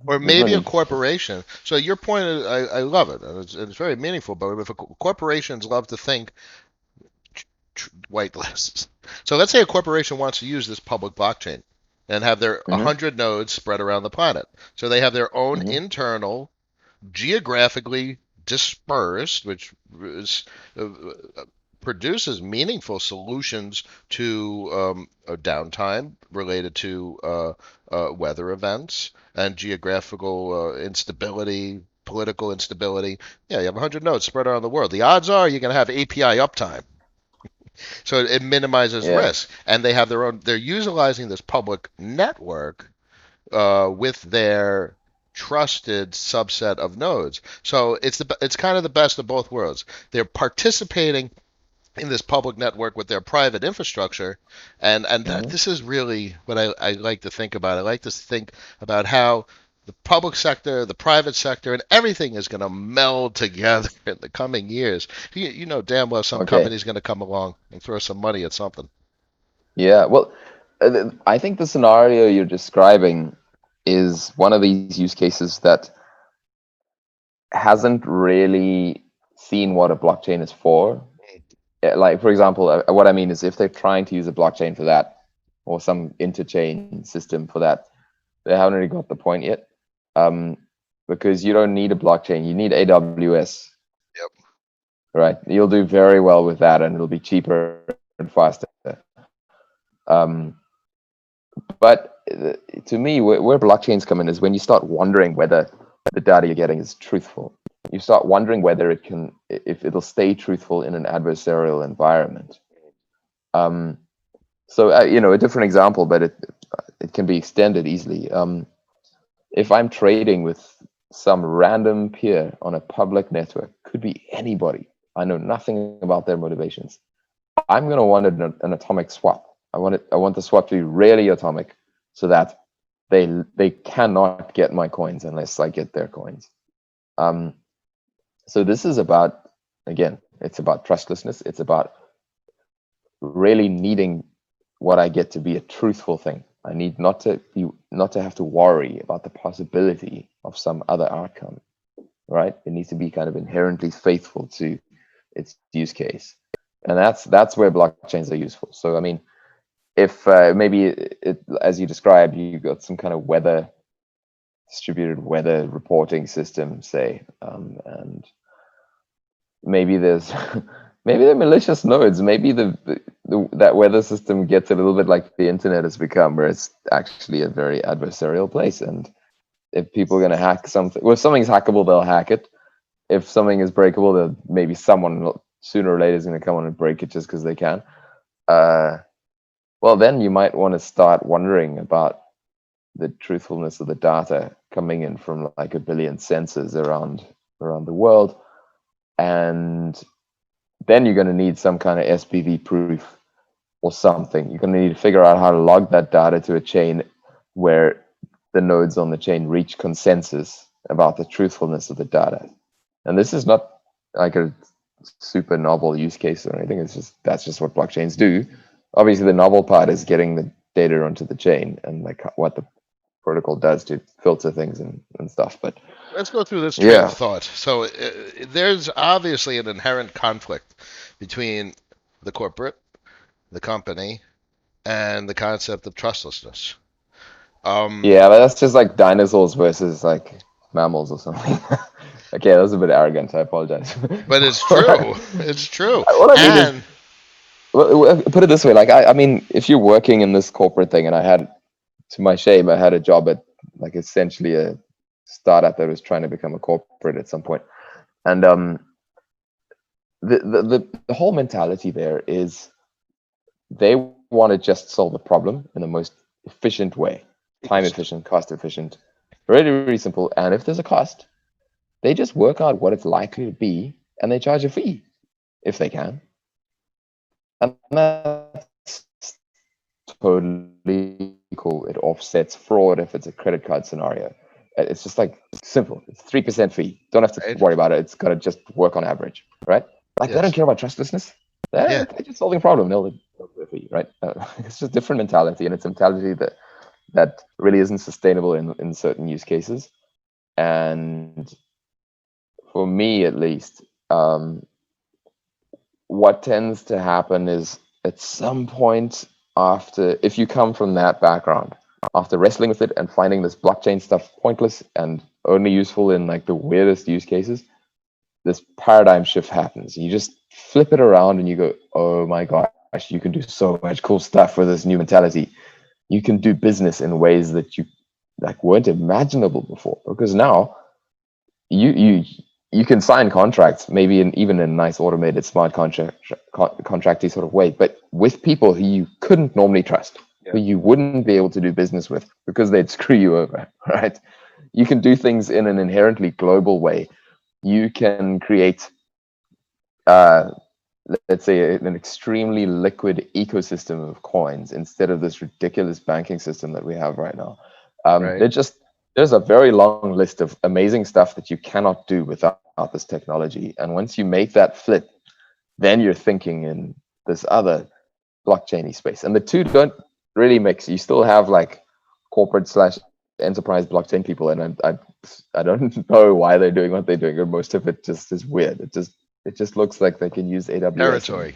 Or There's no maybe a need. corporation. So your point is, I love it, and it's very meaningful. But if corporations love to think whitelists. So let's say a corporation wants to use this public blockchain and have their Hmm. 100 nodes spread around the planet. So they have their own Hmm. internal, geographically dispersed, which is, produces meaningful solutions to downtime related to weather events and geographical instability, political instability. Yeah, you have 100 nodes spread around the world. The odds are you're going to have API uptime. So it minimizes Yeah. risk. And they have their own, they're utilizing this public network with their trusted subset of nodes. So it's kind of the best of both worlds. They're participating in this public network with their private infrastructure, and that Hmm. this is really what I like to think about. I like to think about how the public sector, the private sector, and everything is going to meld together in the coming years. You know damn well some Okay. company's going to come along and throw some money at something. Yeah. Well, I think the scenario you're describing is one of these use cases that hasn't really seen what a blockchain is for. Like, for example, what I mean is if they're trying to use a blockchain for that or some interchain system for that, they haven't really got the point yet. Um, because you don't need a blockchain, you need AWS, Yep. right? You'll do very well with that and it'll be cheaper and faster. Um, but to me, where blockchains come in is when you start wondering whether the data you're getting is truthful. You start wondering whether if it'll stay truthful in an adversarial environment. Um, so, a different example, but it can be extended easily. If I'm trading with some random peer on a public network, could be anybody, I know nothing about their motivations, I'm going to want an atomic swap. I want the swap to be really atomic, so that they cannot get my coins unless I get their coins. Um, so this is about, again, it's about trustlessness. It's about really needing what I get to be a truthful thing. I need not to have to worry about the possibility of some other outcome, right? It needs to be kind of inherently faithful to its use case, and that's where blockchains are useful. So I mean, if maybe as you described, you got some kind of distributed weather reporting system, say, and maybe there's maybe they're malicious nodes. Maybe that weather system gets a little bit like the internet has become, where it's actually a very adversarial place. And if people are going to hack something, well, if something's hackable, they'll hack it. If something is breakable, then maybe someone sooner or later is going to come on and break it just because they can. Well, then you might want to start wondering about the truthfulness of the data coming in from like a billion sensors around the world, and then you're going to need some kind of SPV proof or something. You're going to need to figure out how to log that data to a chain where the nodes on the chain reach consensus about the truthfulness of the data. And this is not like a super novel use case or anything. That's just what blockchains do. Obviously, the novel part is getting the data onto the chain and like what the protocol does to filter things and stuff. But Let's go through this train of yeah, thought. So there's obviously an inherent conflict between the corporate, the company, and the concept of trustlessness. Um, yeah, but that's just like dinosaurs versus like mammals or something. Okay, that was a bit arrogant. I apologize. but it's true. It's true. What I mean is, And well, put it this way: like, I mean, if you're working in this corporate thing, and to my shame, I had a job at like essentially a startup that was trying to become a corporate at some point, and the whole mentality there is they want to just solve the problem in the most efficient way, time efficient, cost efficient, really, really simple. And if there's a cost, they just work out what it's likely to be and they charge a fee if they can. And that's totally cool. It offsets fraud if it's a credit card scenario. It's just like simple. It's 3% fee. Don't have to right? worry about it. It's got to just work on average, right? Like they don't Yes. care about trustlessness. Yeah. They're just solving a problem. They'll do it for you, right? It's just different mentality, and it's a mentality that that really isn't sustainable in certain use cases. And for me, at least, what tends to happen is at some point after, if you come from that background, after wrestling with it and finding this blockchain stuff pointless and only useful in like the weirdest use cases, this paradigm shift happens. You just flip it around and you go, oh my gosh, you can do so much cool stuff with this new mentality. You can do business in ways that you like weren't imaginable before. Because now you can sign contracts, maybe in even in a nice automated smart contracty sort of way, but with people who you couldn't normally trust, who you wouldn't be able to do business with because they'd screw you over, right? You can do things in an inherently global way. You can create, uh, let's say, an extremely liquid ecosystem of coins instead of this ridiculous banking system that we have right now. Right. There's a very long list of amazing stuff that you cannot do without this technology. And once you make that flip, then you're thinking in this other blockchainy space. And the two don't really mix. You still have like corporate slash enterprise blockchain people, and I don't know why they're doing what they're doing. Or most of it just is weird. It just looks like they can use AWS Territory.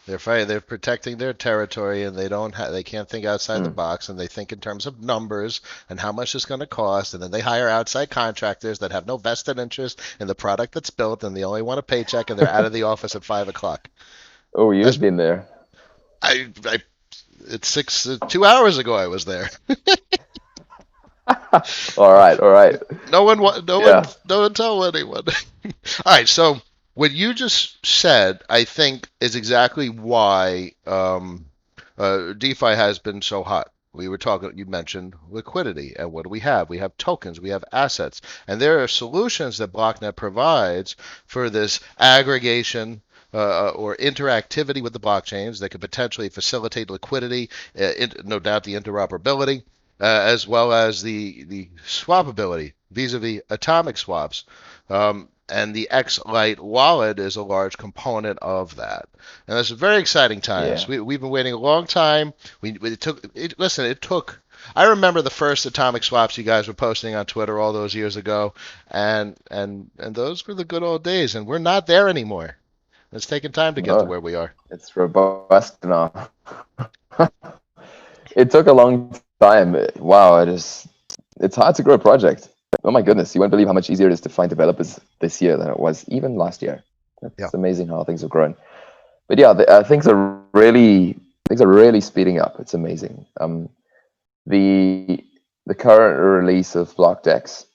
They're fighting. They're protecting their territory, and they can't think outside the mm, box, and they think in terms of numbers and how much it's going to cost, and then they hire outside contractors that have no vested interest in the product that's built, and they only want a paycheck, and they're out of the office at 5 o'clock. oh, you've That's been there. I it's 2 hours ago I was there. All right, all right. No one, Yeah, no one tell anyone. All right, so what you just said, I think, is exactly why DeFi has been so hot. We were talking, you mentioned liquidity, and what do we have? We have tokens, we have assets, and there are solutions that Blocknet provides for this aggregation or interactivity with the blockchains that could potentially facilitate liquidity, no doubt the interoperability, as well as the swappability vis-a-vis atomic swaps. And the X-Lite wallet is a large component of that. And it's very exciting times. yeah. We've been waiting a long time. Listen, it took. I remember the first atomic swaps you guys were posting on Twitter all those years ago, and those were the good old days. And we're not there anymore. It's taken time to get to No, where we are. it's robust now. It took a long time. Wow, it's hard to grow a project. Oh my goodness, you won't believe how much easier it is to find developers this year than it was even last year. Yeah. It's amazing how things have grown. But yeah, things are really speeding up. It's amazing. The the current release of Blockdex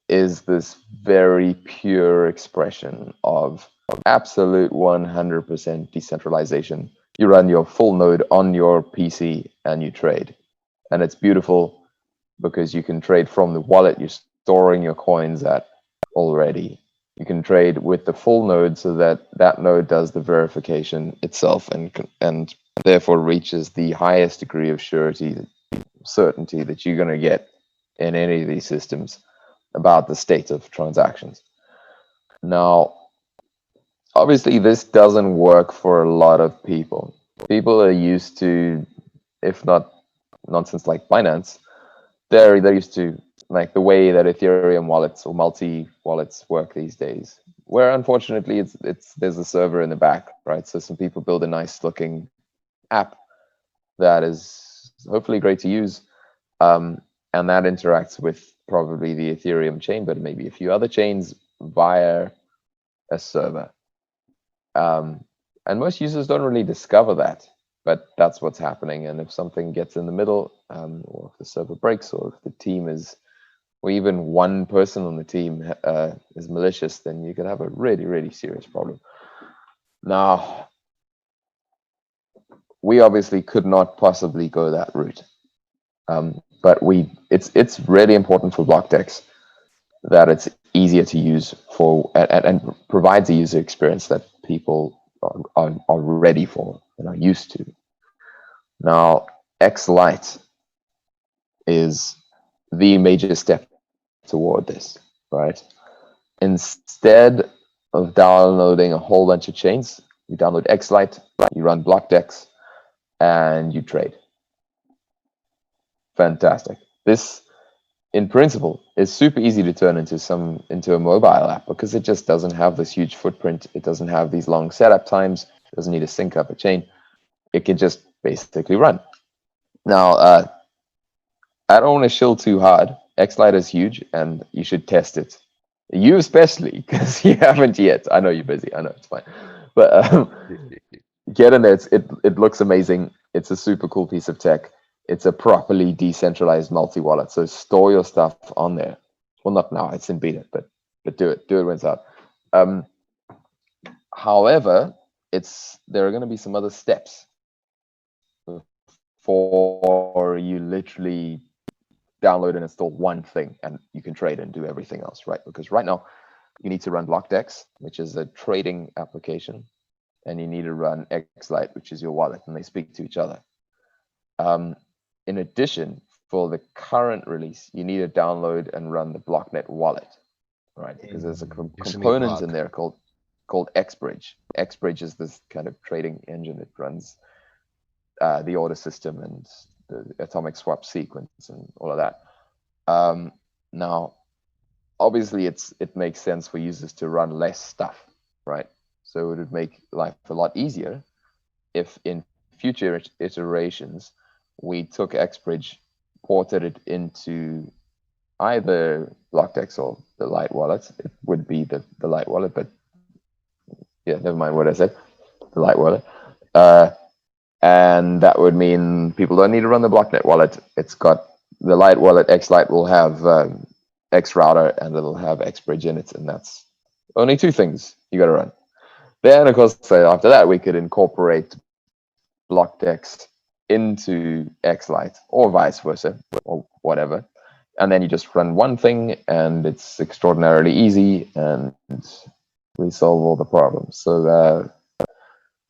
is this very pure expression of absolute 100% decentralization. You run your full node on your PC and you trade. And it's beautiful because you can trade from the wallet you're storing your coins at already. You can trade with the full node so that that node does the verification itself and therefore reaches the highest degree of certainty that you're going to get in any of these systems about the state of transactions. Now, obviously, this doesn't work for a lot of people. People are used to, if not nonsense like Binance, they're used to like the way that Ethereum wallets or multi wallets work these days. Where unfortunately, it's there's a server in the back, right? So some people build a nice looking app that is hopefully great to use, and that interacts with probably the Ethereum chain, but maybe a few other chains via a server. And most users don't really discover that, but that's what's happening. And if something gets in the middle, or if the server breaks, or if the team is, or even one person on the team is malicious, then you could have a really, really serious problem. Now, we obviously could not possibly go that route. But it's really important for Blockdex that it's easier to use and provides a user experience that people are ready for and are used to. Now, X-Lite is the major step toward this, right? Instead of downloading a whole bunch of chains, you download X-Lite, you run Blockdex, and you trade. fantastic. This, in principle, is super easy to turn into a mobile app because it just doesn't have this huge footprint. It doesn't have these long setup times. It doesn't need to sync up a chain. It can just basically run. Now, I don't want to shill too hard. Xlite is huge, and you should test it. You especially, because you haven't yet. I know you're busy. I know it's fine, but get in there. It looks amazing. It's a super cool piece of tech. It's a properly decentralized multi-wallet. So store your stuff on there. Well, not now. It's in beta, but do it. Do it when it's out. Um, However, there are going to be some other steps before you literally download and install one thing and you can trade and do everything else, right? Because right now you need to run Blockdex, which is a trading application, and you need to run Xlite, which is your wallet, and they speak to each other. In addition, for the current release, you need to download and run the Blocknet wallet, right? Because there's a component in there called Xbridge. Xbridge is this kind of trading engine. It runs the order system and the atomic swap sequence and all of that. Now, obviously, it makes sense for users to run less stuff, right? So it would make life a lot easier if in future iterations we took Xbridge, ported it into either Blockdex or the Light wallet. It would be the Light wallet, but yeah, never mind what I said. The Light wallet. And that would mean people don't need to run the Blocknet wallet. It's got the Light wallet. Xlite will have X router and it'll have Xbridge in it, and that's only two things you got to run. Then, of course, after that, we could incorporate Blockdex into Xlite or vice versa or whatever. And then you just run one thing and it's extraordinarily easy and we solve all the problems. So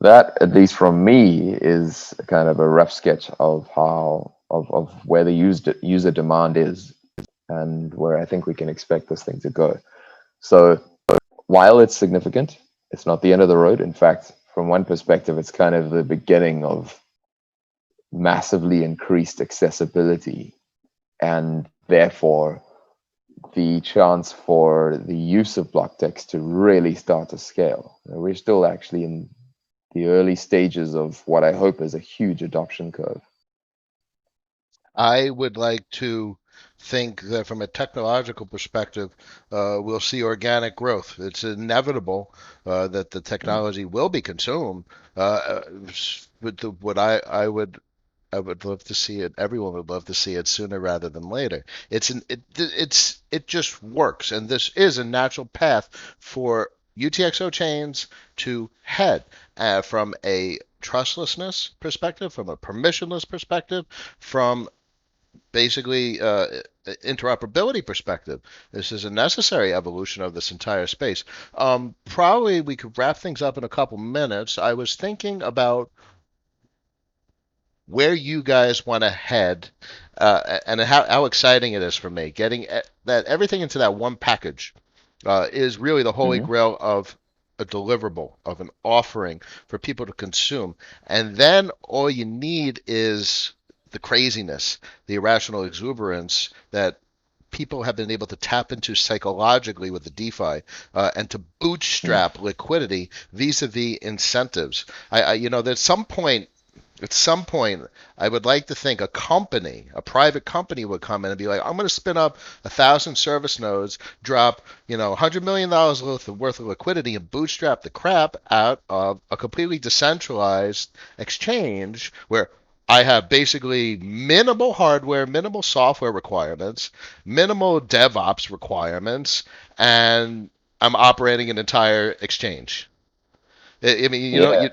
that, at least from me, is kind of a rough sketch of where the user demand is and where I think we can expect this thing to go. So while it's significant, it's not the end of the road. In fact, from one perspective, it's kind of the beginning of massively increased accessibility and therefore the chance for the use of Blockdex to really start to scale. We're still actually in the early stages of what I hope is a huge adoption curve. I would like to think that from a technological perspective, we'll see organic growth. It's inevitable that the technology will be consumed. But what I would love to see it. Everyone would love to see it sooner rather than later. It just works, and this is a natural path for UTXO chains to head from a trustlessness perspective, from a permissionless perspective, from basically interoperability perspective. This is a necessary evolution of this entire space. Probably we could wrap things up in a couple minutes. I was thinking about where you guys want to head and how exciting it is for me getting that everything into that one package is really the holy grail of a deliverable, of an offering for people to consume, and then all you need is the craziness, the irrational exuberance that people have been able to tap into psychologically with the DeFi and to bootstrap liquidity vis-a-vis incentives. There's at some point, I would like to think a private company would come in and be like, I'm going to spin up 1,000 service nodes, drop, $100 million worth of liquidity and bootstrap the crap out of a completely decentralized exchange where I have basically minimal hardware, minimal software requirements, minimal DevOps requirements, and I'm operating an entire exchange. I mean,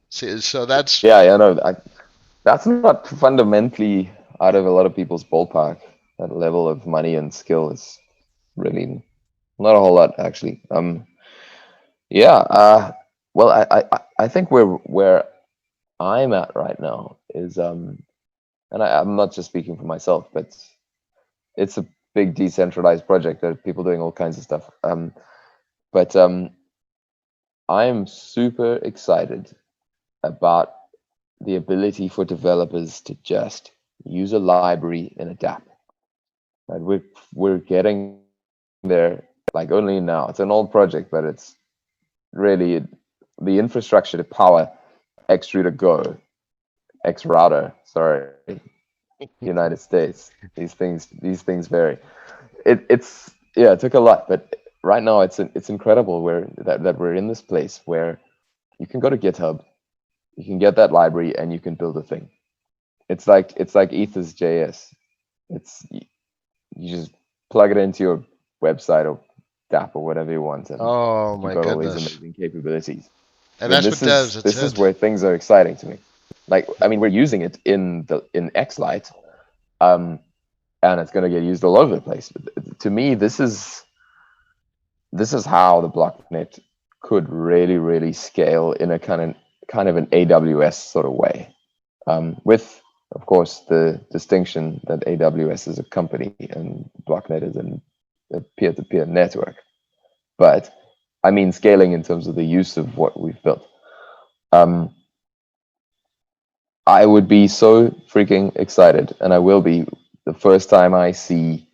so that's that's not fundamentally out of a lot of people's ballpark. That level of money and skill is really not a whole lot, actually. Well, I think where I'm at right now is and I'm not just speaking for myself, but it's a big decentralized project. There are people doing all kinds of stuff. But I'm super excited about the ability for developers to just use a library in a DApp. Right? We're getting there like only now. It's an old project, but it's really the infrastructure to power X-Router Go, X-Router, sorry, United States. These things vary. It's yeah, it took a lot, but right now it's incredible that we're in this place where you can go to GitHub, you can get that library, and you can build a thing. It's like Ethers JS. You just plug it into your website or DApp or whatever you want, and Oh you've my got all these goodness. amazing capabilities. I And mean, that's what this devs, is that's this is it. where things are exciting to me. Like, I mean, we're using it in Xlite, and it's going to get used all over the place. To me, this is how the Blocknet could really scale in a kind of an AWS sort of way, with of course the distinction that AWS is a company and Blocknet is a peer-to-peer network. But I mean scaling in terms of the use of what we've built. Um, I would be so freaking excited, and I will be, the first time I see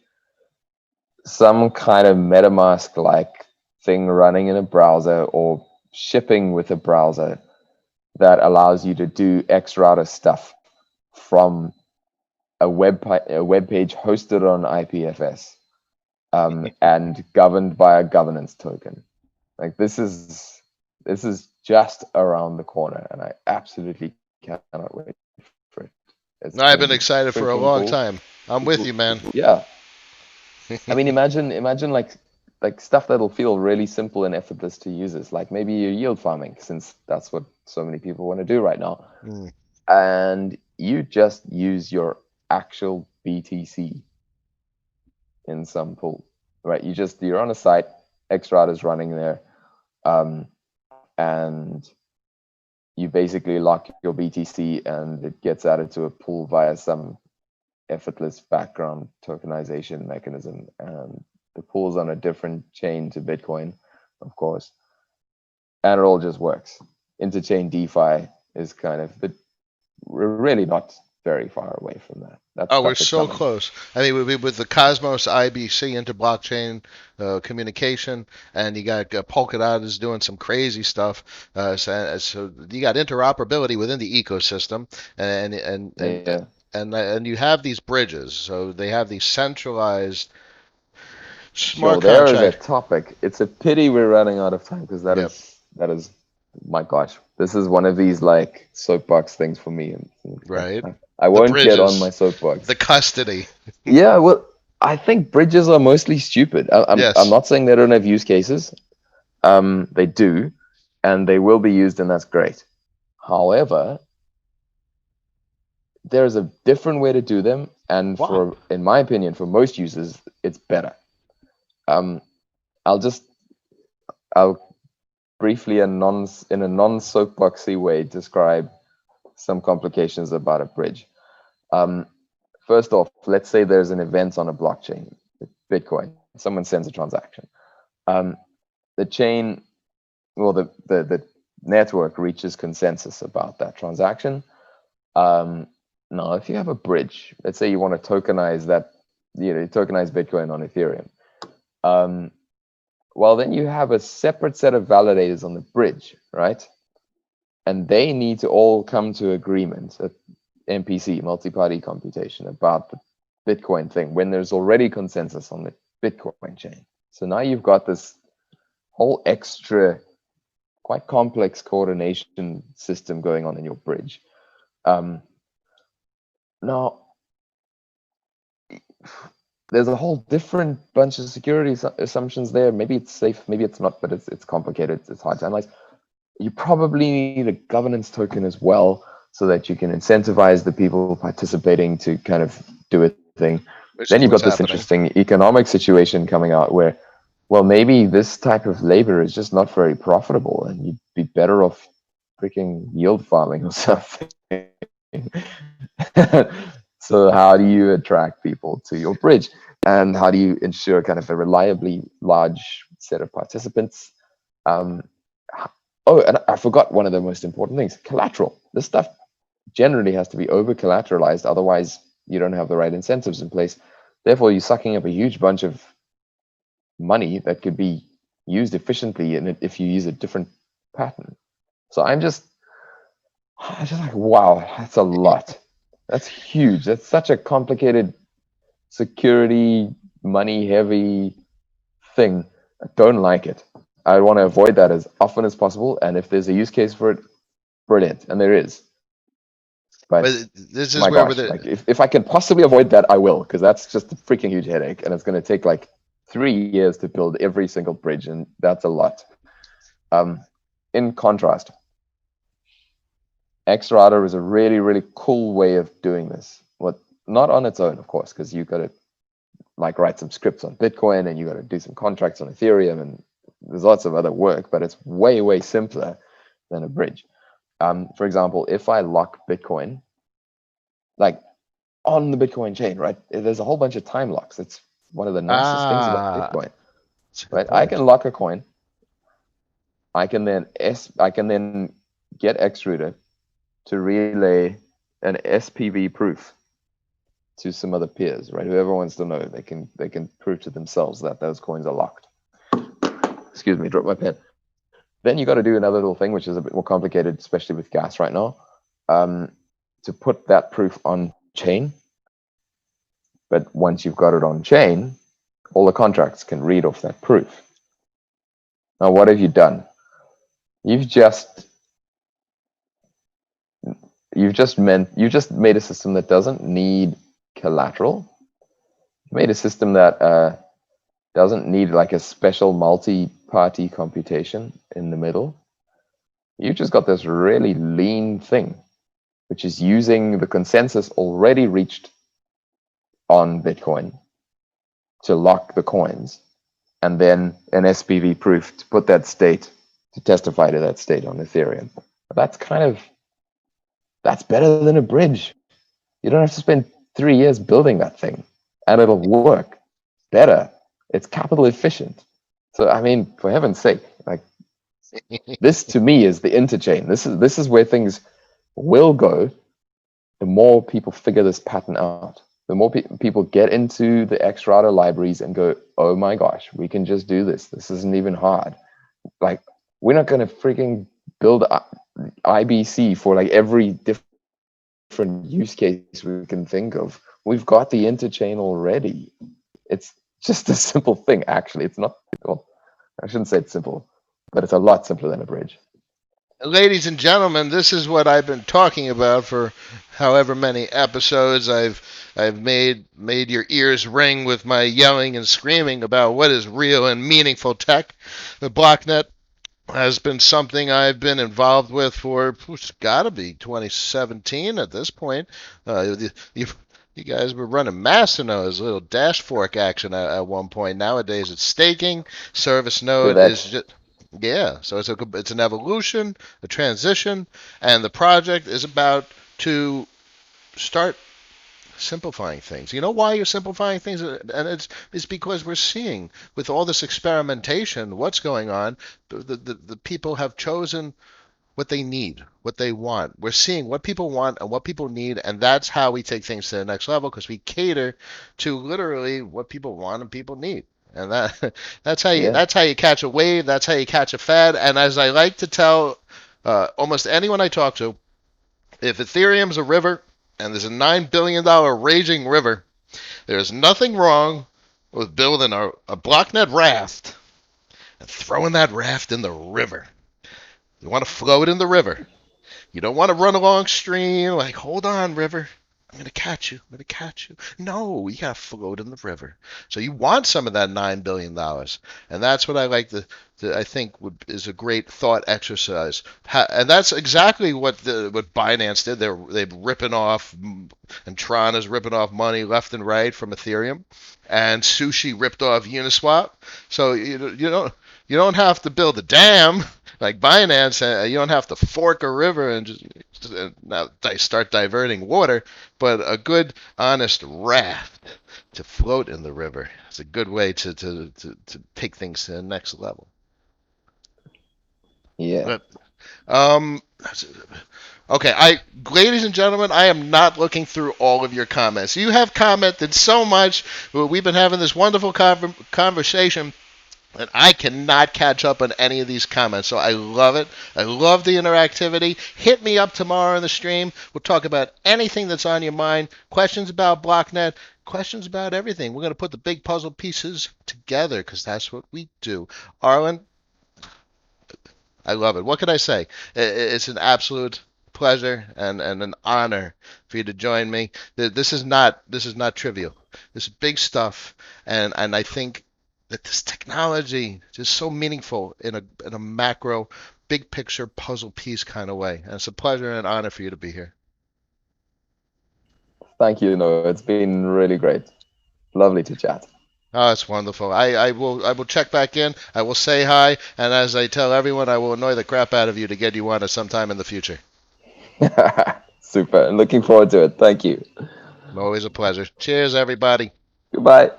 some kind of MetaMask like thing running in a browser or shipping with a browser that allows you to do X router stuff from a web page hosted on IPFS, and governed by a governance token. Like, this is just around the corner, and I absolutely cannot wait for it. It's I've going been to be excited for a freaking long cool. time. I'm with you, man. Yeah, I mean, imagine like stuff that'll feel really simple and effortless to users, like maybe you're yield farming, since that's what so many people want to do right now, Mm. and you just use your actual BTC in some pool, right? You're on a site, Xrad is running there, and you basically lock your BTC, and it gets added to a pool via some effortless background tokenization mechanism, and the pool's on a different chain to Bitcoin, of course, and it all just works. Interchain DeFi is kind of, but we're really not very far away from that. That Oh, we're stuff is so coming. close. I mean, with the Cosmos IBC into blockchain communication, and you got Polkadot is doing some crazy stuff. So you got interoperability within the ecosystem, and and and Yeah. and you have these bridges. So they have these centralized smart Sure, there is a contract. topic. It's a pity we're running out of time, because that Yep. is that is my gosh. This is one of these like soapbox things for me, and Right. I The won't get on my bridges, soapbox. the custody. Yeah, well, I think bridges are mostly stupid. I'm Yes. not saying they don't have use cases. They do, and they will be used, and that's great. However, there's a different way to do them, and Wow. in my opinion, for most users, it's better. Um, I'll just I'll briefly and in a non soapboxy way describe some complications about a bridge. Um, First off, let's say there's an event on a blockchain, Bitcoin. Someone sends a transaction. Um, the chain, well, the network reaches consensus about that transaction. Um, Now, if you have a bridge, let's say you want to tokenize that, tokenize Bitcoin on Ethereum. Well, then you have a separate set of validators on the bridge, right? And they need to all come to agreement at MPC, multi-party computation, about the Bitcoin thing when there's already consensus on the Bitcoin chain. So now you've got this whole extra, quite complex coordination system going on in your bridge. Now, there's a whole different bunch of security assumptions there. Maybe it's safe, maybe it's not, but it's complicated. It's hard to analyze. You probably need a governance token as well, so that you can incentivize the people participating to kind of do a thing. Which Then is you've what's got this happening. interesting economic situation coming out where, well, maybe this type of labor is just not very profitable, and you'd be better off freaking yield farming or something. So how do you attract people to your bridge, and how do you ensure kind of a reliably large set of participants? um, oh, and I forgot one of the most important things: collateral. This stuff generally has to be over collateralized, otherwise you don't have the right incentives in place. Therefore, you're sucking up a huge bunch of money that could be used efficiently in it if you use a different pattern. So I'm just like, wow, that's a lot. That's huge. That's such a complicated security, money heavy thing. I don't like it. I want to avoid that as often as possible. And if there's a use case for it, brilliant. And there is. But But this is my where gosh, like if I can possibly avoid that, I will, because that's just a freaking huge headache. And it's going to take like 3 years to build every single bridge. And that's a lot. In contrast, Xrouter is a really, really cool way of doing this. What not on its own, of course, because you got to like write some scripts on Bitcoin and you got to do some contracts on Ethereum and there's lots of other work, but it's way, way simpler than a bridge. For example, if I lock Bitcoin, like on the Bitcoin chain, right? There's a whole bunch of time locks. It's one of the nicest things about ah, Bitcoin, that's a good right? I point. can lock a coin. I can then get Xrooter to relay an SPV proof to some other peers, right? Whoever wants to know, they can prove to themselves that those coins are locked. Excuse me, drop my pen. Then you got to do another little thing, which is a bit more complicated, especially with gas right now, to put that proof on chain. But once you've got it on chain, all the contracts can read off that proof. Now, what have you done? You've just made a system that doesn't need collateral. You made a system that doesn't need like a special multi-party computation in the middle. You've just got this really lean thing, which is using the consensus already reached on Bitcoin to lock the coins, and then an SPV proof to put that state, to testify to that state on Ethereum. That's better than a bridge. You don't have to spend 3 years building that thing, and it'll work better. It's capital efficient. So I mean, for heaven's sake, like this to me is the interchain. This is where things will go. The more people figure this pattern out, the more people get into the Xrouter libraries and go, oh my gosh, we can just do this. This isn't even hard. Like we're not going to freaking build IBC for like every different use case we can think of. We've got the interchain already. It's just a simple thing, actually. It's not, well, I shouldn't say it's simple, but it's a lot simpler than a bridge. Ladies and gentlemen, this is what I've been talking about for however many episodes. I've made your ears ring with my yelling and screaming about what is real and meaningful tech. The Blocknet has been something I've been involved with for it's got to be 2017 at this point. You guys were running Mastinos, little dash fork action at one point. Nowadays it's staking. Service Hear node is that? just yeah. So it's an evolution, a transition, and the project is about to start simplifying things. You know why you're simplifying things? And it's because we're seeing with all this experimentation what's going on. The people have chosen what they need, what they want. We're seeing what people want and what people need, and that's how we take things to the next level because we cater to literally what people want and people need. And Yeah. that's how you catch a wave. That's how you catch a fad. And as I like to tell almost anyone I talk to, if Ethereum's a river and there's a $9 billion raging river, there's nothing wrong with building a Blocknet raft and throwing that raft in the river. You want to float in the river. You don't want to run along stream like, hold on, river. I'm going to catch you. I'm going to catch you. No, you got to float in the river. So you want some of that $9 billion. And that's what I like I think is a great thought exercise. And that's exactly what Binance did. They're ripping off, and Tron is ripping off money left and right from Ethereum. And Sushi ripped off Uniswap. So you don't have to build a dam like Binance. You don't have to fork a river and just now start diverting water, but a good, honest raft to float in the river. It's a good way to take things to the next level. Yeah. But Um, okay, ladies and gentlemen, I am not looking through all of your comments. You have commented so much. We've been having this wonderful conversation, and I cannot catch up on any of these comments. So I love it. I love the interactivity. Hit me up tomorrow in the stream. We'll talk about anything that's on your mind. Questions about Blocknet. Questions about everything. We're going to put the big puzzle pieces together because that's what we do. Arlyn, I love it. What can I say? It's an absolute pleasure and an honor for you to join me. This is not trivial. This is big stuff, and I think that this technology is so meaningful in a macro, big picture puzzle piece kind of way. And it's a pleasure and an honor for you to be here. Thank you, Noah. It's been really great. Lovely to chat. Oh, it's wonderful. I will check back in. I will say hi, and as I tell everyone, I will annoy the crap out of you to get you on at sometime in the future. Super. Looking forward to it. Thank you. Always a pleasure. Cheers, everybody. Goodbye.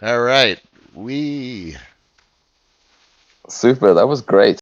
All right. We Super. That was great.